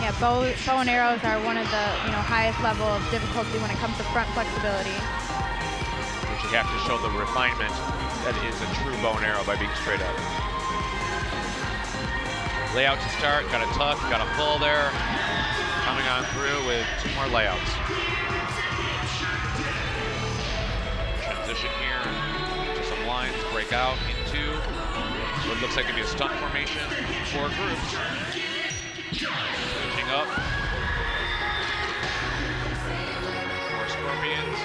Yeah, bow and arrows are one of the highest level of difficulty when it comes to front flexibility. But you have to show the refinement that is a true bow and arrow by being straight up. Layout to start, got a tuck, got a full there. Coming on through with 2 more layouts. Transition here to some lines, break out into what looks like to be a stunt formation, 4 groups. Switching up. More scorpions.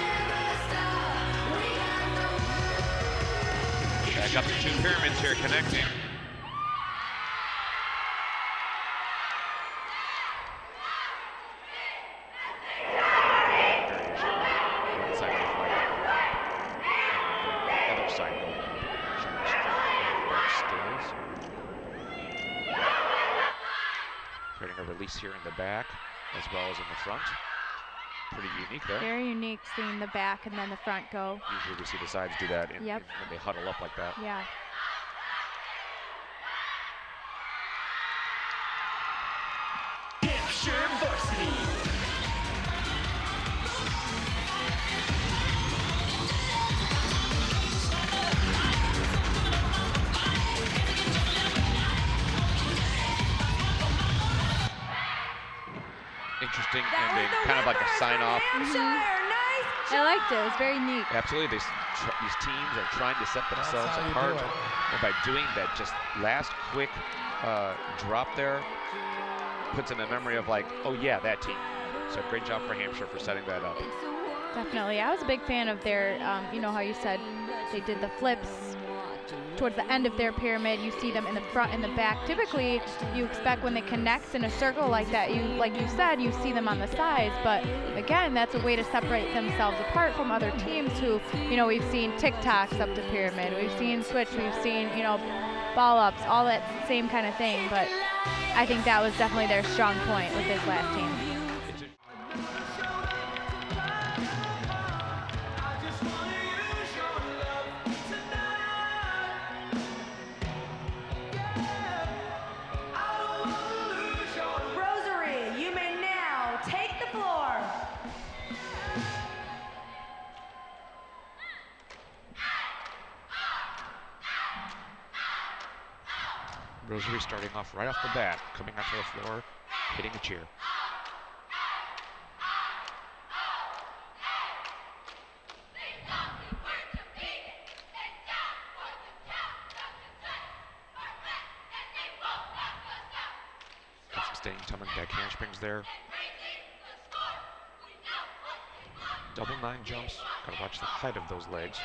Back up to 2 pyramids here connecting. Creating a release here in the back as well as in the front. Pretty unique there. Very unique seeing the back and then the front go. Usually we see the sides do that when they huddle up like that. Yeah. Hampshire Varsity. Interesting ending, kind of like a sign-off. I liked it. It was very neat. Absolutely, these teams are trying to set themselves apart, and by doing that, just last quick drop there puts in the memory of like, oh yeah, that team. So great job for Hampshire for setting that up. Definitely. I was a big fan of their, you know how you said they did the flips towards the end of their pyramid. You see them in the front and the back. Typically, you expect when they connect in a circle like that, like you said, you see them on the sides. But again, that's a way to separate themselves apart from other teams who, we've seen TikToks up the pyramid, we've seen switch, we've seen, ball ups, all that same kind of thing. But I think that was definitely their strong point with this last team. Rosary starting off right off the bat, coming onto the floor, hitting a cheer. Got some staying tumbling back handsprings there. Double 9 jumps. Gotta watch the height of those legs.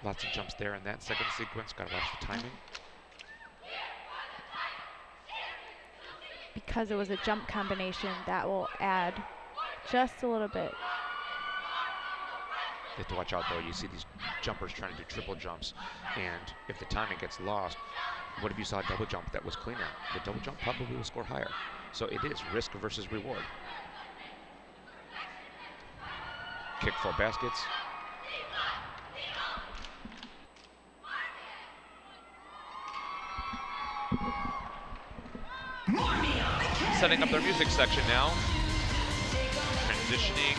Lots of jumps there in that second sequence. Gotta watch the timing. Because it was a jump combination, that will add just a little bit. You have to watch out though. You see these jumpers trying to do triple jumps, and if the timing gets lost, what if you saw a double jump that was cleaner? The double jump probably will score higher. So it is risk versus reward. Kick full baskets. Setting up their music section now. Transitioning.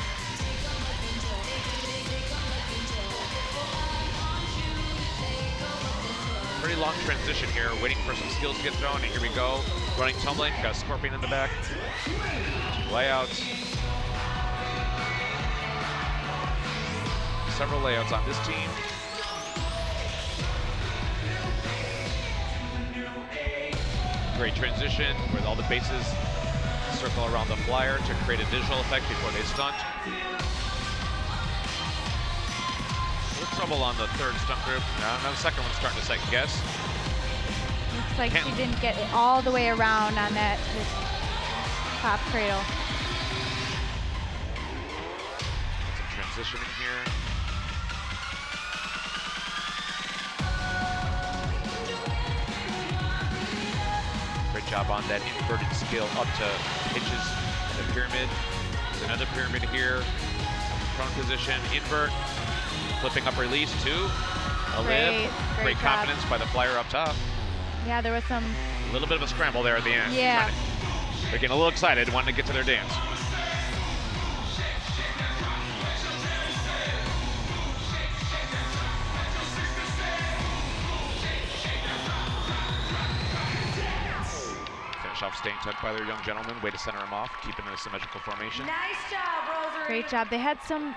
Pretty long transition here, waiting for some skills to get thrown, and here we go. Running, tumbling, got a scorpion in the back. Layouts. Several layouts on this team. Great transition with all the bases circle around the flyer to create a visual effect before they stunt. A little trouble on the third stunt group. Now the second one's starting to second guess. Looks like she didn't get it all the way around on that top cradle. Some transitioning here. Great job on that inverted skill up to hitches in the pyramid. There's another pyramid here. Prone position, invert, flipping up release to a lib. Great confidence by the flyer up top. Yeah, there was a little bit of a scramble there at the end. Yeah. They're getting a little excited, wanting to get to their dance. Off staying tucked by their young gentleman. Way to center him off, keeping in a symmetrical formation. Nice job, Rosary. great job. They had some,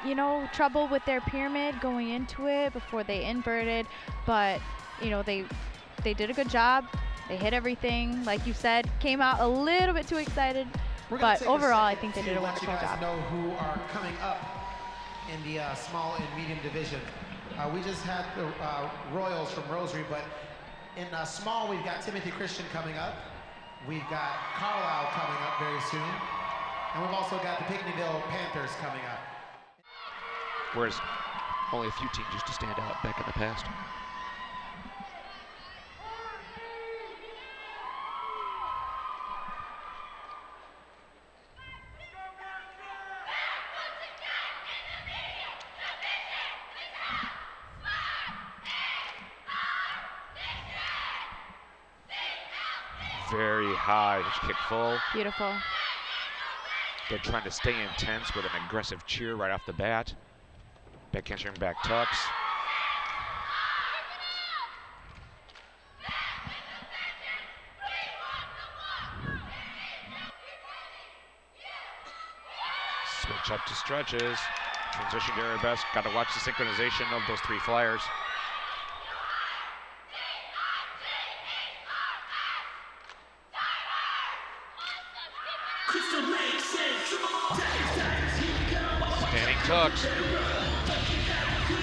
trouble with their pyramid going into it before they inverted, but, they did a good job. They hit everything, like you said, came out a little bit too excited, but overall, I think they did a wonderful job. Let you guys know who are coming up in the small and medium division. We just had the Royals from Rosary, but in small, we've got Timothy Christian coming up. We've got Carlisle coming up very soon. And we've also got the Pinckneyville Panthers coming up. Whereas only a few teams used to stand out back in the past. Very high, just kick full. Beautiful. They're trying to stay intense with an aggressive cheer right off the bat. Back hamstring, back tucks. Switch up to stretches. Transition to their best. Got to watch the synchronization of those three flyers. Standing tucks.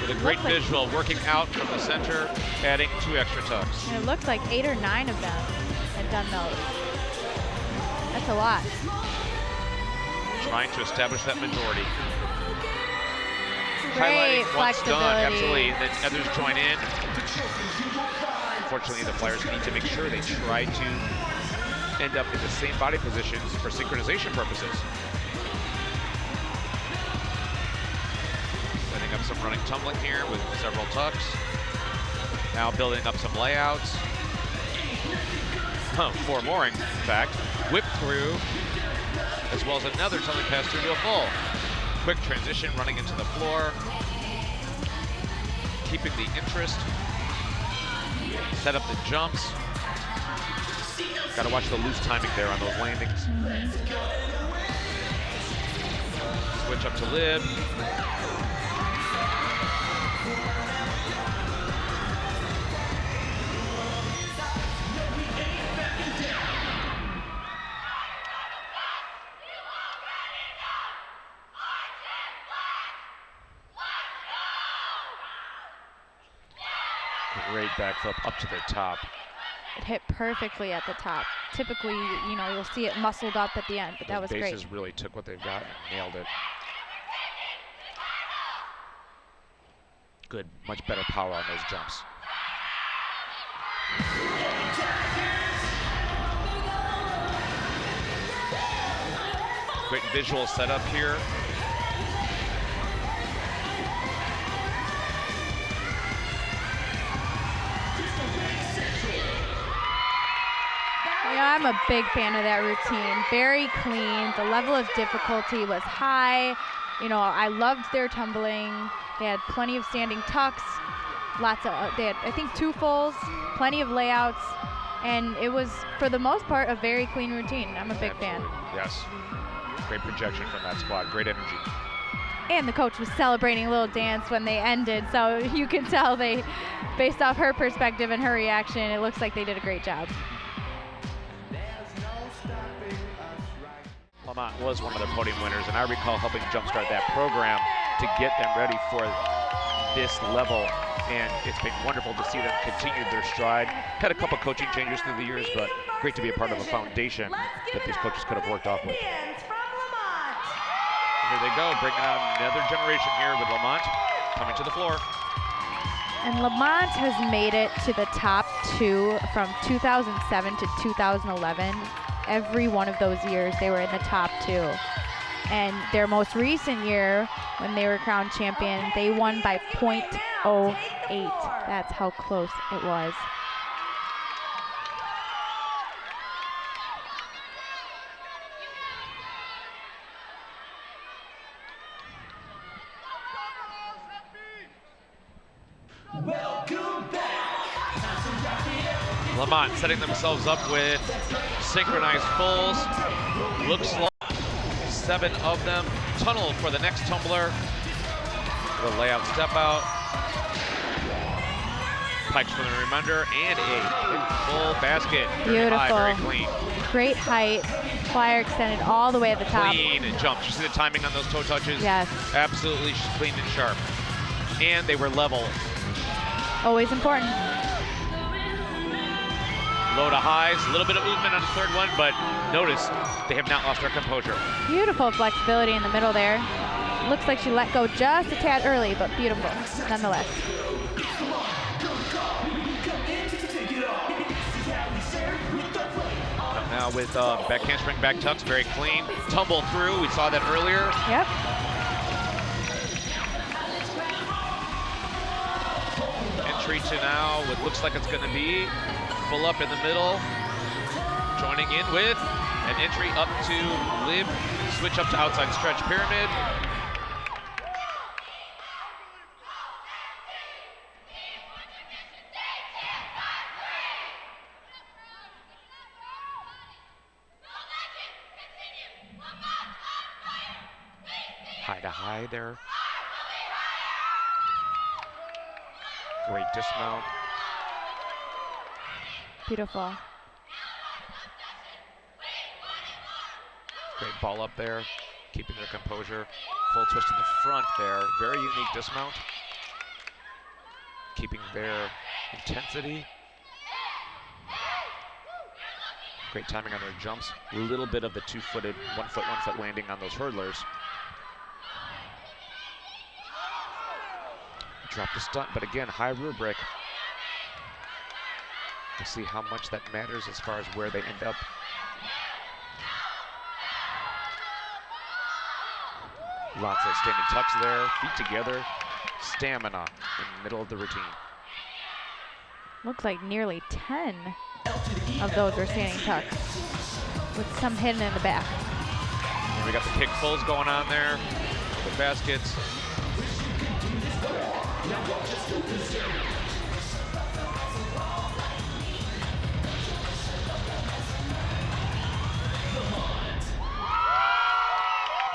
With a great visual, working out from the center, adding 2 extra tucks. And it looks like 8 or 9 of them had done those. That's a lot. Trying to establish that majority. Great Highlighting once done, flexibility. absolutely. Then others join in. Unfortunately, the Flyers need to make sure they try to end up in the same body positions for synchronization purposes. Setting up some running tumbling here with several tucks. Now building up some layouts. 4 more, in fact. Whip through, as well as another tumbling pass through to a full. Quick transition, running into the floor. Keeping the interest. Set up the jumps. Got to watch the loose timing there on those landings. Switch up to lib. Great backflip up to the top. It hit perfectly at the top. Typically, you know, you'll see it muscled up at the end, but that was great. Bases really took what they've got and nailed it. Good, much better power on those jumps. Great visual setup here. Yeah, I'm a big fan of that routine. Very clean. The level of difficulty was high. You know, I loved their tumbling. They had plenty of standing tucks. Lots of, they had, I think, 2 fulls, plenty of layouts, and it was, for the most part, a very clean routine. I'm a big fan. Yes. Great projection from that squad. Great energy. And the coach was celebrating a little dance when they ended, so you can tell they, based off her perspective and her reaction, it looks like they did a great job. Lamont was one of their podium winners, and I recall helping jumpstart that program to get them ready for this level, and it's been wonderful to see them continue their stride. Had a couple coaching changes through the years, but great to be a part of a foundation that these coaches could have worked off with. Here they go, bringing out another generation here with Lamont coming to the floor. And Lamont has made it to the top 2 from 2007 to 2011. Every one of those years they were in the top 2. And their most recent year, when they were crowned champion, they won by .08. That's how close it was. Welcome back. Lamont setting themselves up with synchronized fulls. Looks like 7 of them. Tunnel for the next tumbler. The layout step out. Pikes for the remainder, and a full basket. Beautiful. Very clean. Great height. Flyer extended all the way at the top. Clean jumps. You see the timing on those toe touches? Yes. Absolutely clean and sharp. And they were level. Always important. Low to highs, a little bit of movement on the 3rd one, but notice they have not lost their composure. Beautiful flexibility in the middle there. Looks like she let go just a tad early, but beautiful nonetheless. Now with back handspring, back tucks, very clean. Tumble through, we saw that earlier. Yep. Entry to now what looks like it's going to be full up in the middle. Joining in with an entry up to lib, switch up to outside stretch pyramid. High to high there. Great dismount. Beautiful. Great ball up there. keeping their composure. Full twist to the front there. Very unique dismount. Keeping their intensity. Great timing on their jumps. A little bit of the two-footed, one foot landing on those hurdlers. Drop the stunt, but again, high rubric. We'll see how much that matters as far as where they end up. Lots of standing tucks there, feet together, stamina in the middle of the routine. Looks like nearly 10 of those were standing tucks, with some hidden in the back. And we got the kick pulls going on there, the baskets.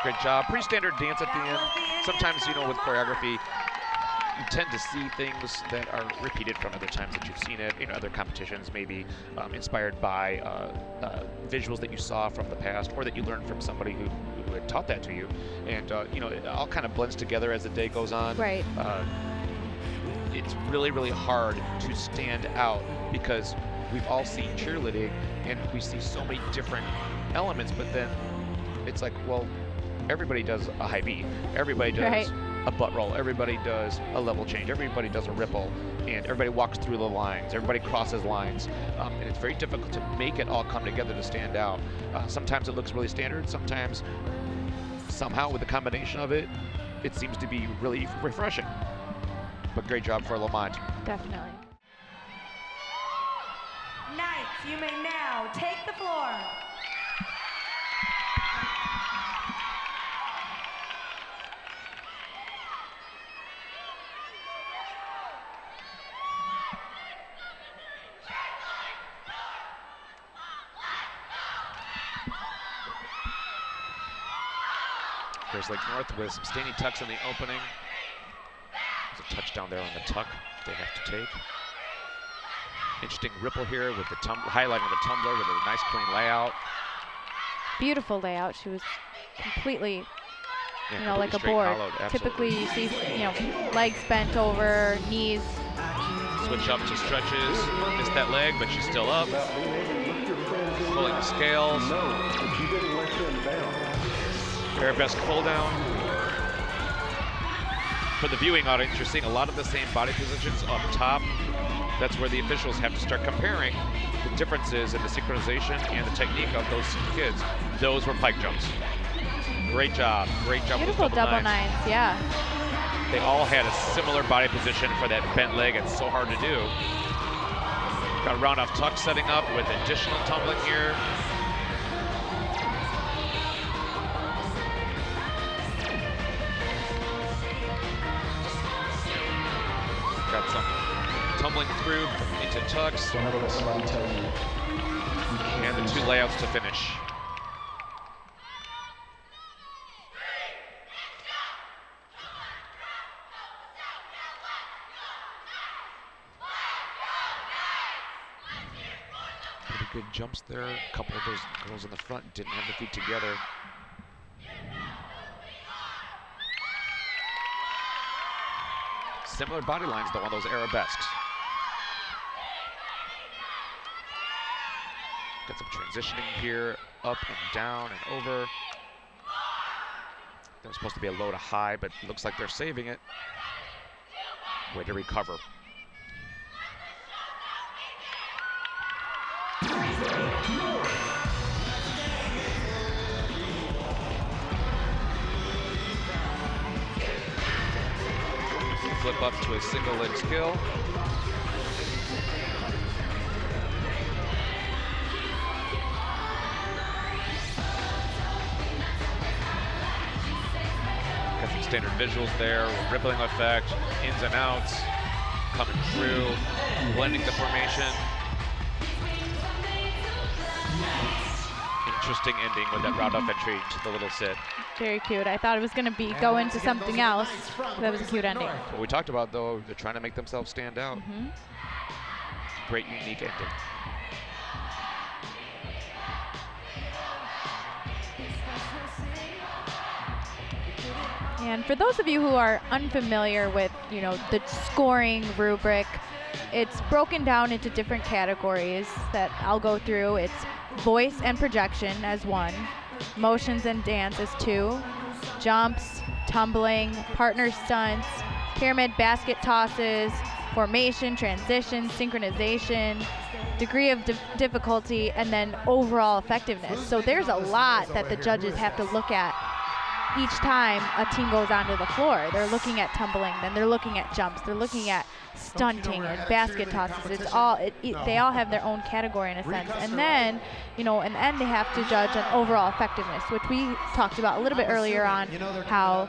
Great job. Pretty standard dance at the end. Sometimes, you know, with choreography, you tend to see things that are repeated from other times that you've seen it, you know, other competitions, maybe inspired by visuals that you saw from the past or that you learned from somebody who had taught that to you. And, you know, it all kind of blends together as the day goes on. Right. It's really, really hard to stand out because we've all seen cheerleading and we see so many different elements, but then it's like, well, everybody does a high V, everybody does a butt roll, everybody does a level change, everybody does a ripple, and everybody walks through the lines, everybody crosses lines, and it's very difficult to make it all come together to stand out. Sometimes it looks really standard, sometimes somehow with the combination of it, it seems to be really refreshing. But great job for Lamont. Definitely. Knights, you may now take the floor. There's Lake North with some standing tucks in the opening. There's a touchdown there on the tuck they have to take. Interesting ripple here with the highlighting the tumbler with a nice clean layout. Beautiful layout. She was completely, Yeah, you know, like a completely board. straight hollowed, Typically absolutely. you see, you know, legs bent over, knees. Switch up to stretches. Missed that leg, but she's still up. Pulling the scales. Arabesque pull down. For the viewing audience, you're seeing a lot of the same body positions up top. That's where the officials have to start comparing the differences in the synchronization and the technique of those kids. Those were pike jumps. Great job. Great job. Beautiful with double nines, yeah. They all had a similar body position for that bent leg. It's so hard to do. Got a round off tuck setting up with additional tumbling here. Got some tumbling through into tucks. Don't ever let somebody tell you. And the two layouts to finish. Pretty good jumps there. A couple of those girls in the front didn't have the feet together. Similar body lines though on those arabesques. Got some transitioning here, up and down and over. They're supposed to be a low to high, but it looks like they're saving it. Way to recover. Flip up to a single leg skill. Got some standard visuals there, rippling effect, ins and outs, coming through, blending the formation. Interesting ending with that round off entry to the little sit. Very cute. I thought it was going to go into something else. That was a cute ending. What we talked about, though, they're trying to make themselves stand out. Great, unique ending. And for those of you who are unfamiliar with, the scoring rubric, it's broken down into different categories that I'll go through. It's voice and projection as 1, motions and dance as 2, jumps, tumbling, partner stunts, pyramid basket tosses, formation, transition, synchronization, degree of difficulty, and then overall effectiveness. So there's a lot that the judges have to look at each time a team goes onto the floor. They're looking at tumbling, then they're looking at jumps, they're looking at stunting and basket tosses. It's all they all have their own category in a sense. And then, and then they have to judge on overall effectiveness, which we talked about a little bit earlier on. How,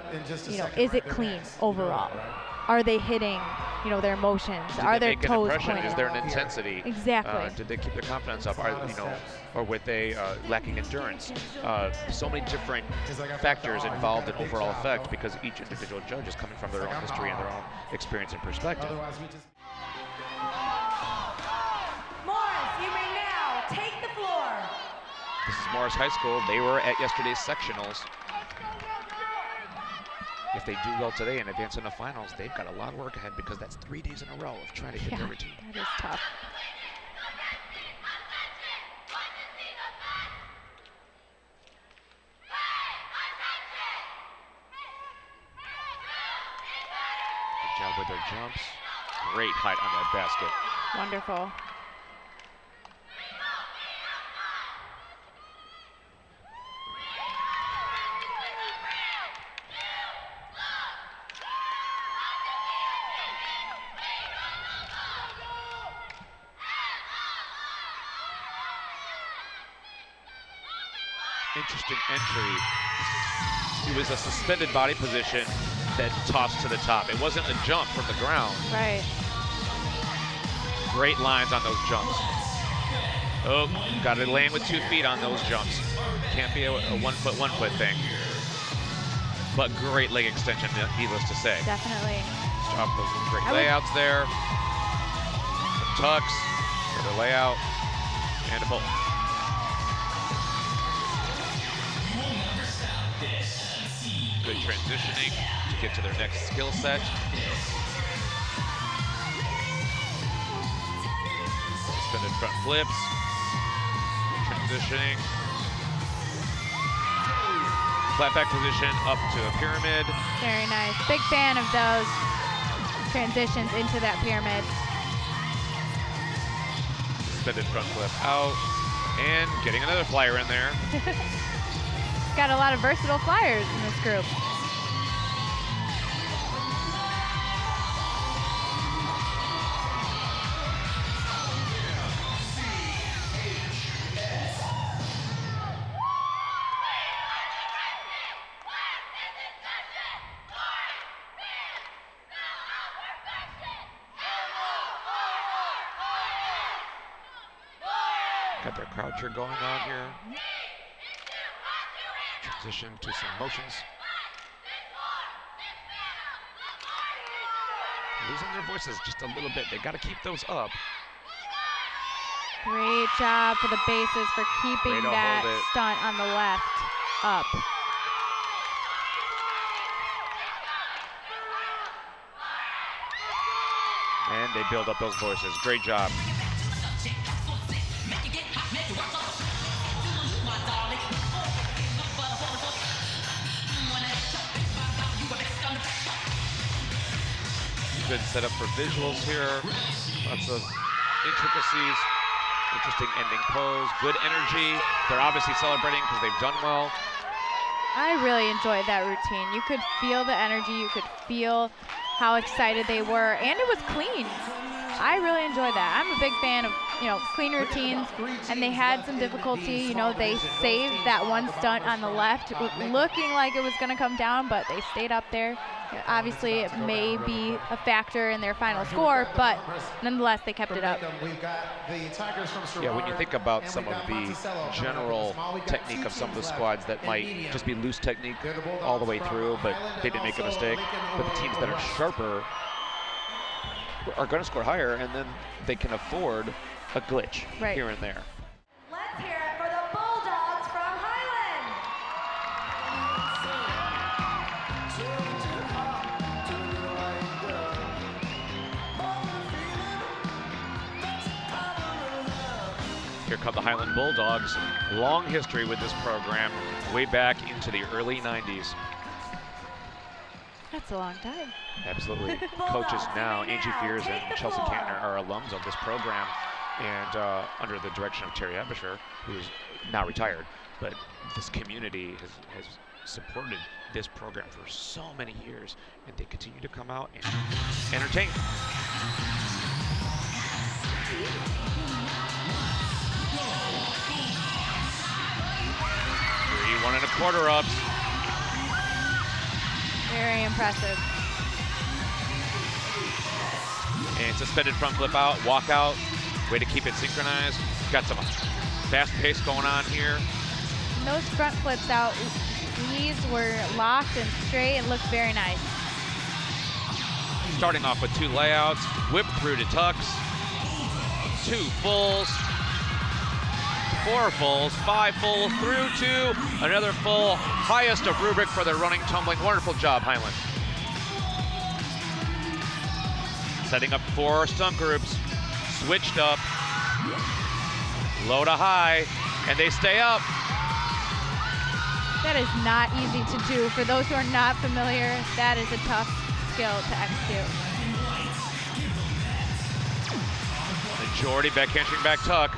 is it clean overall? Are they hitting, their motions? Are their toes pointing? Is there an intensity? Exactly. Did they keep their confidence up? Or were they lacking endurance? So many different factors involved in overall effect because each individual judge is coming from their own history and their own experience and perspective. Morris, you may now take the floor. This is Morris High School. They were at yesterday's sectionals. If they do well today and advance in the finals, they've got a lot of work ahead because that's 3 days in a row of trying to hit their routine. That is tough. Good job with their jumps. Great height on that basket. Wonderful. Interesting entry. It was a suspended body position that tossed to the top. It wasn't a jump from the ground. Right. Great lines on those jumps. Oh, got to land with 2 feet on those jumps. Can't be a 1 foot thing. But great leg extension, needless to say. Definitely. Drop those great layouts there. Some tucks for the layout and a pull. Good transitioning to get to their next skill set. Suspended front flips. Transitioning. Flat back position up to a pyramid. Very nice. Big fan of those transitions into that pyramid. Suspended front flip out. And getting another flyer in there. Got a lot of versatile flyers in this group. Got their croucher going on here. Transition to some motions. Losing their voices just a little bit. They got to keep those up. Great job for the bases for keeping that stunt on the left up. And they build up those voices. Great job. Good setup for visuals here. Lots of intricacies. Interesting ending pose. Good energy. They're obviously celebrating because they've done well. I really enjoyed that routine. You could feel the energy. You could feel how excited they were, and it was clean. I really enjoyed that. I'm a big fan of, clean routines, and they had some difficulty. They saved that one stunt on the left, looking like it was going to come down, but they stayed up there. Obviously, it may be a factor in their final score, but nonetheless, they kept it up. Yeah, when you think about some of the general technique of some of the squads that might just be loose technique all the way through, but they didn't make a mistake. But the teams that are sharper are going to score higher, and then they can afford a glitch here and there. Let's hear it for the Bulldogs from Highland. Here come the Highland Bulldogs. Long history with this program, way back into the early 90s. That's a long time. Absolutely. Coaches now, Angie Fears and Chelsea Kantner, are alums of this program, and under the direction of Terry Abisher, who's now retired. But this community has supported this program for so many years, and they continue to come out and entertain. 3 1 1/4 ups. Very impressive. And suspended front flip out, walk out. Way to keep it synchronized. Got some fast pace going on here. And those front flips out, knees were locked and straight and looked very nice. Starting off with 2 layouts, whip through to tucks, 2 fulls, 4 fulls, 5 fulls through 2, another full, highest of rubric for their running, tumbling. Wonderful job, Highland. Setting up 4 stunt groups, switched up, low to high, and they stay up. That is not easy to do. For those who are not familiar, that is a tough skill to execute. Majority back hamstring back tuck.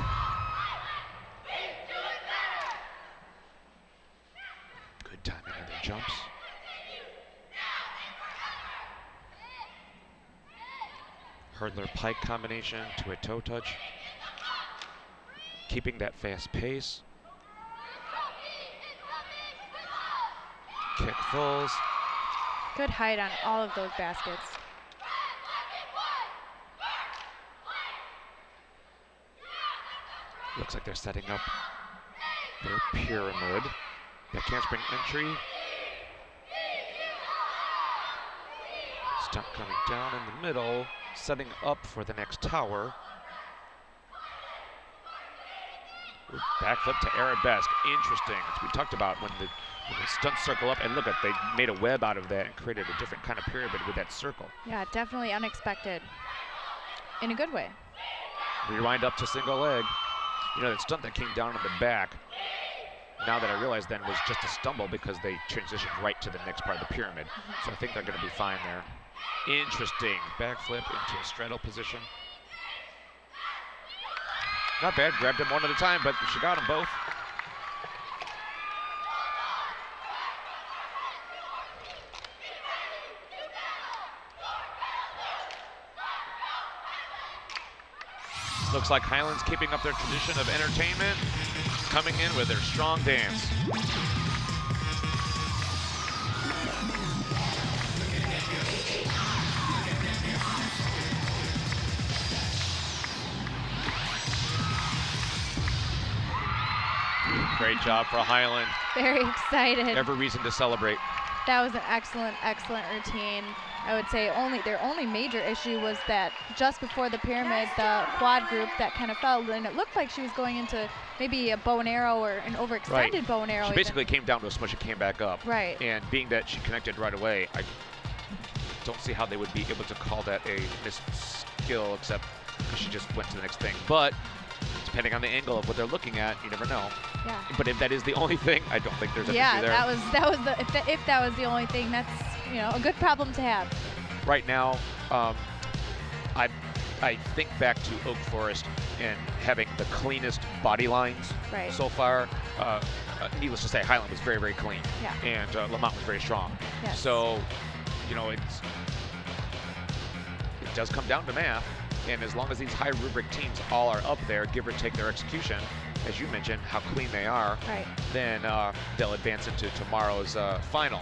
Good timing on their jumps. Hurdler pike combination to a toe touch. Keeping that fast pace. Kick fulls. Good height on all of those baskets. Looks like they're setting up their pyramid. Back handspring entry. Stunt coming down in the middle, setting up for the next tower. Ooh, backflip to arabesque. Interesting, as we talked about when the stunt circle up, and look at, they made a web out of that and created a different kind of pyramid with that circle. Yeah, definitely unexpected. In a good way. Rewind up to single leg. You know, that stunt that came down on the back, now that I realize then was just a stumble because they transitioned right to the next part of the pyramid. So I think they're gonna be fine there. Interesting, backflip into a straddle position. Not bad, grabbed them one at a time, but she got them both. Looks like Highland's keeping up their tradition of entertainment, coming in with their strong dance. Great job for Highland. Very excited. Every reason to celebrate. That was an excellent, excellent routine. I would say their only major issue was that just before the pyramid, the quad group that kind of fell, and it looked like she was going into maybe a bow and arrow or an overextended bow and arrow. She basically came down to a smush and came back up. Right. And being that she connected right away, I don't see how they would be able to call that a missed skill, except because she just went to the next thing. But depending on the angle of what they're looking at, you never know. Yeah. But if that is the only thing, I don't think there's an issue there. If that was the only thing, that's a good problem to have. Right now, I think back to Oak Forest and having the cleanest body lines so far. Needless to say, Highland was very, very clean. Yeah. And Lamont was very strong. Yes. So, it does come down to math. And as long as these high rubric teams all are up there, give or take their execution, as you mentioned, how clean they are, then they'll advance into tomorrow's final.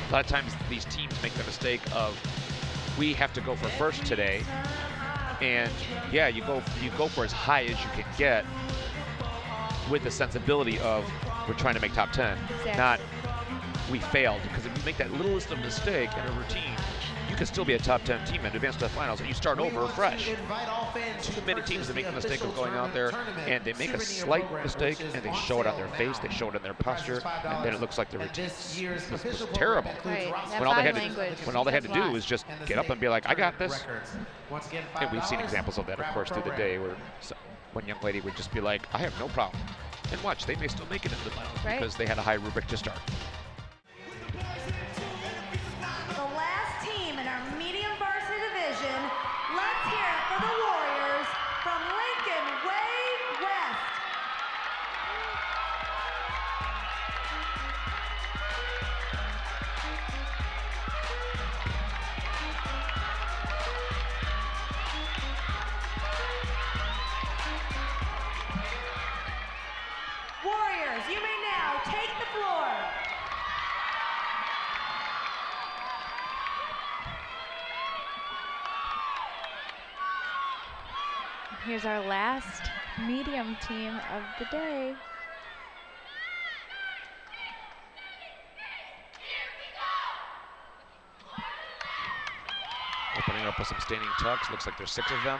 A lot of times these teams make the mistake of, we have to go for first today, and yeah, you go for as high as you can get with the sensibility of we're trying to make top 10, not we failed. Because if you make that littlest of mistake in a routine, you can still be a top 10 team and advance to the finals, and you start over fresh. Too many teams that make the mistake of going out there and they make a slight mistake and they show it on their face, they show it in their posture, and then it looks like the routine was terrible. Right. When all they had to do was just get up and be like, I got this. And we've seen examples of that, of course, through the day where One young lady would just be like, I have no problem. And watch, they may still make it into the finals Right. because they had a high rubric to start. The last team in our medium varsity division, let's hear it for the Warriors from Lincoln Way West. Warriors, you may now take the floor. Here's our last medium team of the day. Opening up with some standing tucks. Looks like there's 6 of them.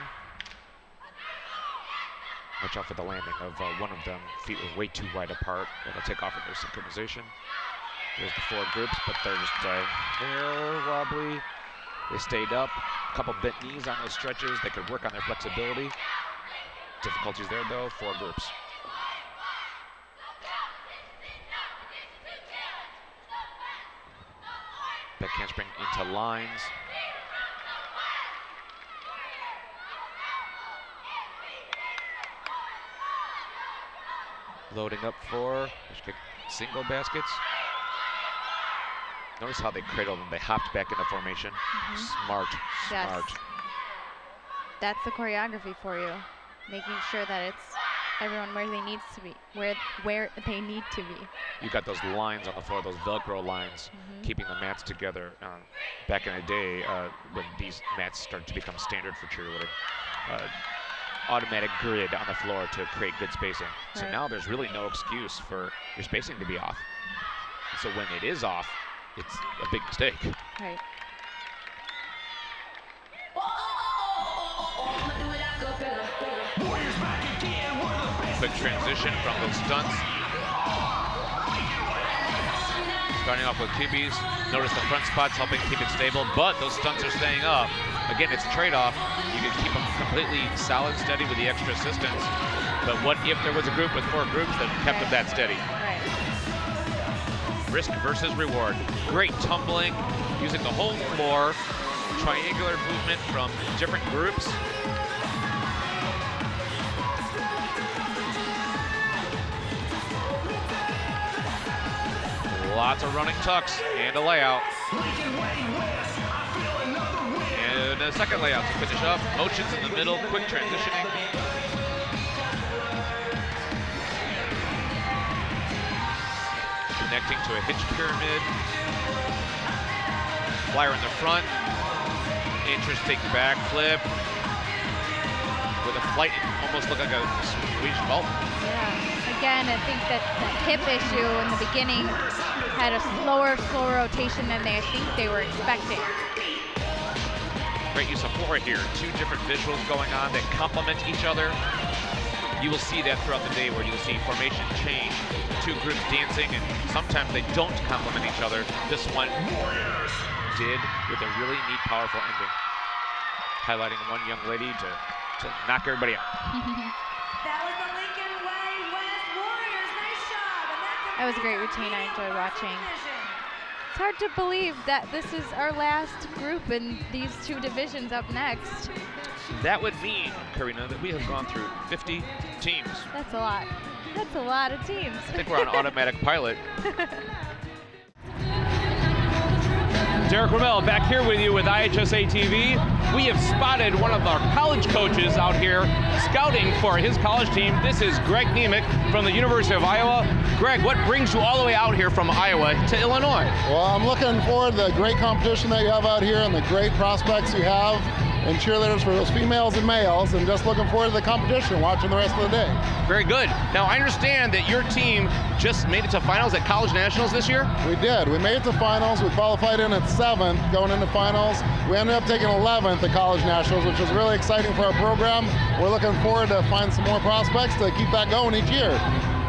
Watch out for the landing of one of them. Feet were way too wide apart. It'll take off in their synchronization. There's the 4 groups, but they're just hair wobbly. They stayed up. A couple bent knees on those stretches. They could work on their flexibility. Difficulties there, though. 4 groups. Back handspring into lines. Loading up for single baskets. Notice how they cradled them. They hopped back into formation. Smart, Yes. smart. That's the choreography for you, making sure that it's everyone where they needs to be, where they need to be. You got those lines on the floor, those Velcro lines, keeping the mats together. Back in the day, when these mats started to become standard for cheerleading, automatic grid on the floor to create good spacing. So Right. now there's really no excuse for your spacing to be off. So when it is off, it's a big mistake. Right. Quick transition from those stunts. Starting off with QBs. Notice the front spots helping keep it stable, but those stunts are staying up. Again, it's a trade-off. You can keep them completely solid, steady with the extra assistance. But what if there was a group with 4 groups that kept them that steady? Right. Risk versus reward. Great tumbling, using the whole floor. Triangular movement from different groups. Lots of running tucks and a layout. And a second layout to finish up. Motions in the middle, quick transitioning. Connecting to a hitch pyramid. Flyer in the front. Interesting backflip. With a flight, it almost looked like a Swedish vault. Yeah. Again, I think that the hip issue in the beginning had a slower rotation than I think they were expecting. Great use of floor here. 2 different visuals going on that complement each other. You will see that throughout the day where you'll see formation change, 2 groups dancing, and sometimes they don't complement each other. This one did with a really neat, powerful ending. Highlighting one young lady to knock everybody out. That was the Lincoln Way West Warriors. Nice job. And That was a great routine. I enjoyed watching. It's hard to believe that this is our last group in these 2 divisions up next. That would mean, Karina, that we have gone through 50 teams. That's a lot. That's a lot of teams. I think we're on automatic pilot. Derek Ramel back here with you with IHSA TV. We have spotted one of our college coaches out here scouting for his college team. This is Greg Nemec from the University of Iowa. Greg, what brings you all the way out here from Iowa to Illinois? Well, I'm looking forward to the great competition that you have out here and the great prospects you have and cheerleaders for those females and males, and just looking forward to the competition, watching the rest of the day. Very good. Now, I understand that your team just made it to finals at College Nationals this year? We did. We made it to finals. We qualified in at 7th going into finals. We ended up taking 11th at College Nationals, which is really exciting for our program. We're looking forward to find some more prospects to keep that going each year.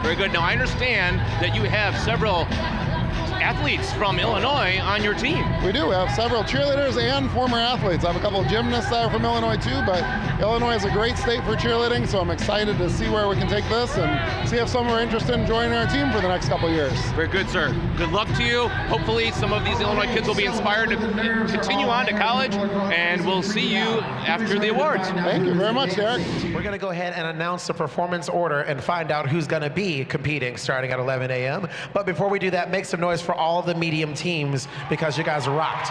Very good. Now, I understand that you have several athletes from Illinois on your team. We do. We have several cheerleaders and former athletes. I have a couple of gymnasts that are from Illinois too, but Illinois is a great state for cheerleading, so I'm excited to see where we can take this and see if some are interested in joining our team for the next couple of years. Very good, sir. Good luck to you. Hopefully some of these Illinois kids will be inspired to continue on to college, and we'll see you after the awards. Thank you very much, Derek. We're going to go ahead and announce the performance order and find out who's going to be competing starting at 11 a.m. But before we do that, make some noise for all the medium teams because you guys rocked.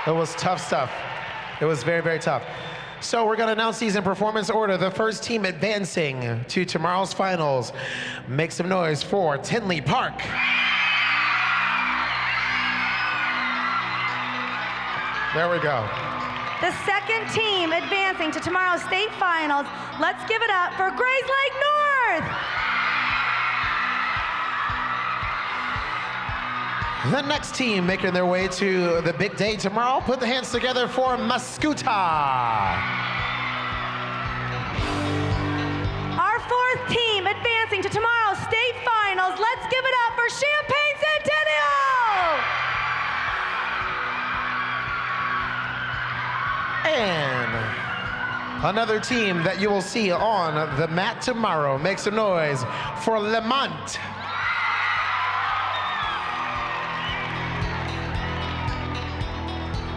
It was tough stuff. It was very, very tough. So we're going to announce these in performance order. The first team advancing to tomorrow's finals. Make some noise for Tinley Park. There we go. The second team advancing to tomorrow's state finals. Let's give it up for Grays Lake North. The next team making their way to the big day tomorrow. Put the hands together for Mascouta. Our fourth team advancing to tomorrow's state finals. Let's give it up for Champaign Centennial. And another team that you will see on the mat tomorrow. Make some noise for Lemont.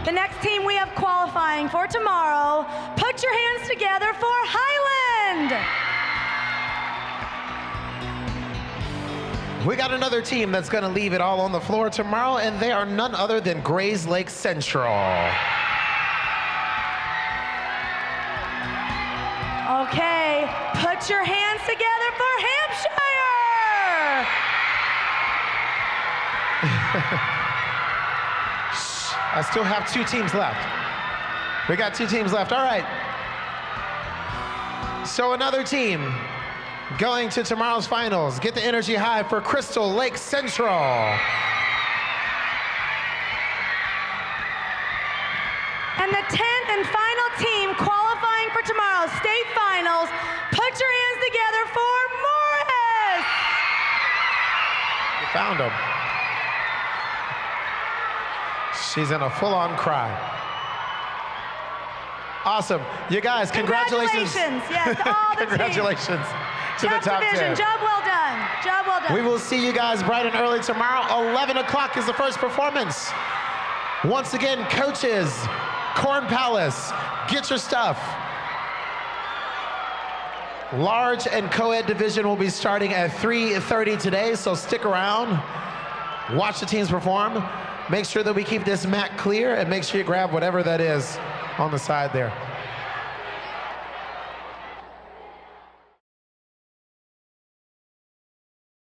The next team we have qualifying for tomorrow, put your hands together for Highland. We got another team that's going to leave it all on the floor tomorrow, and they are none other than Grays Lake Central. Okay, put your hands together for Hampshire. I still have two teams left. We got two teams left. All right. So another team going to tomorrow's finals. Get the energy high for Crystal Lake Central. And the 10th and final team qualifying for tomorrow's state finals, put your hands together for Morris. You found him. She's in a full-on cry. Awesome. You guys, congratulations. Yes, all the Congratulations to the top division. 10. Job well done. Job well done. We will see you guys bright and early tomorrow. 11 o'clock is the first performance. Once again, coaches, Corn Palace, get your stuff. Large and co-ed division will be starting at 3:30 today, so stick around. Watch the teams perform. Make sure that we keep this mat clear and make sure you grab whatever that is on the side there.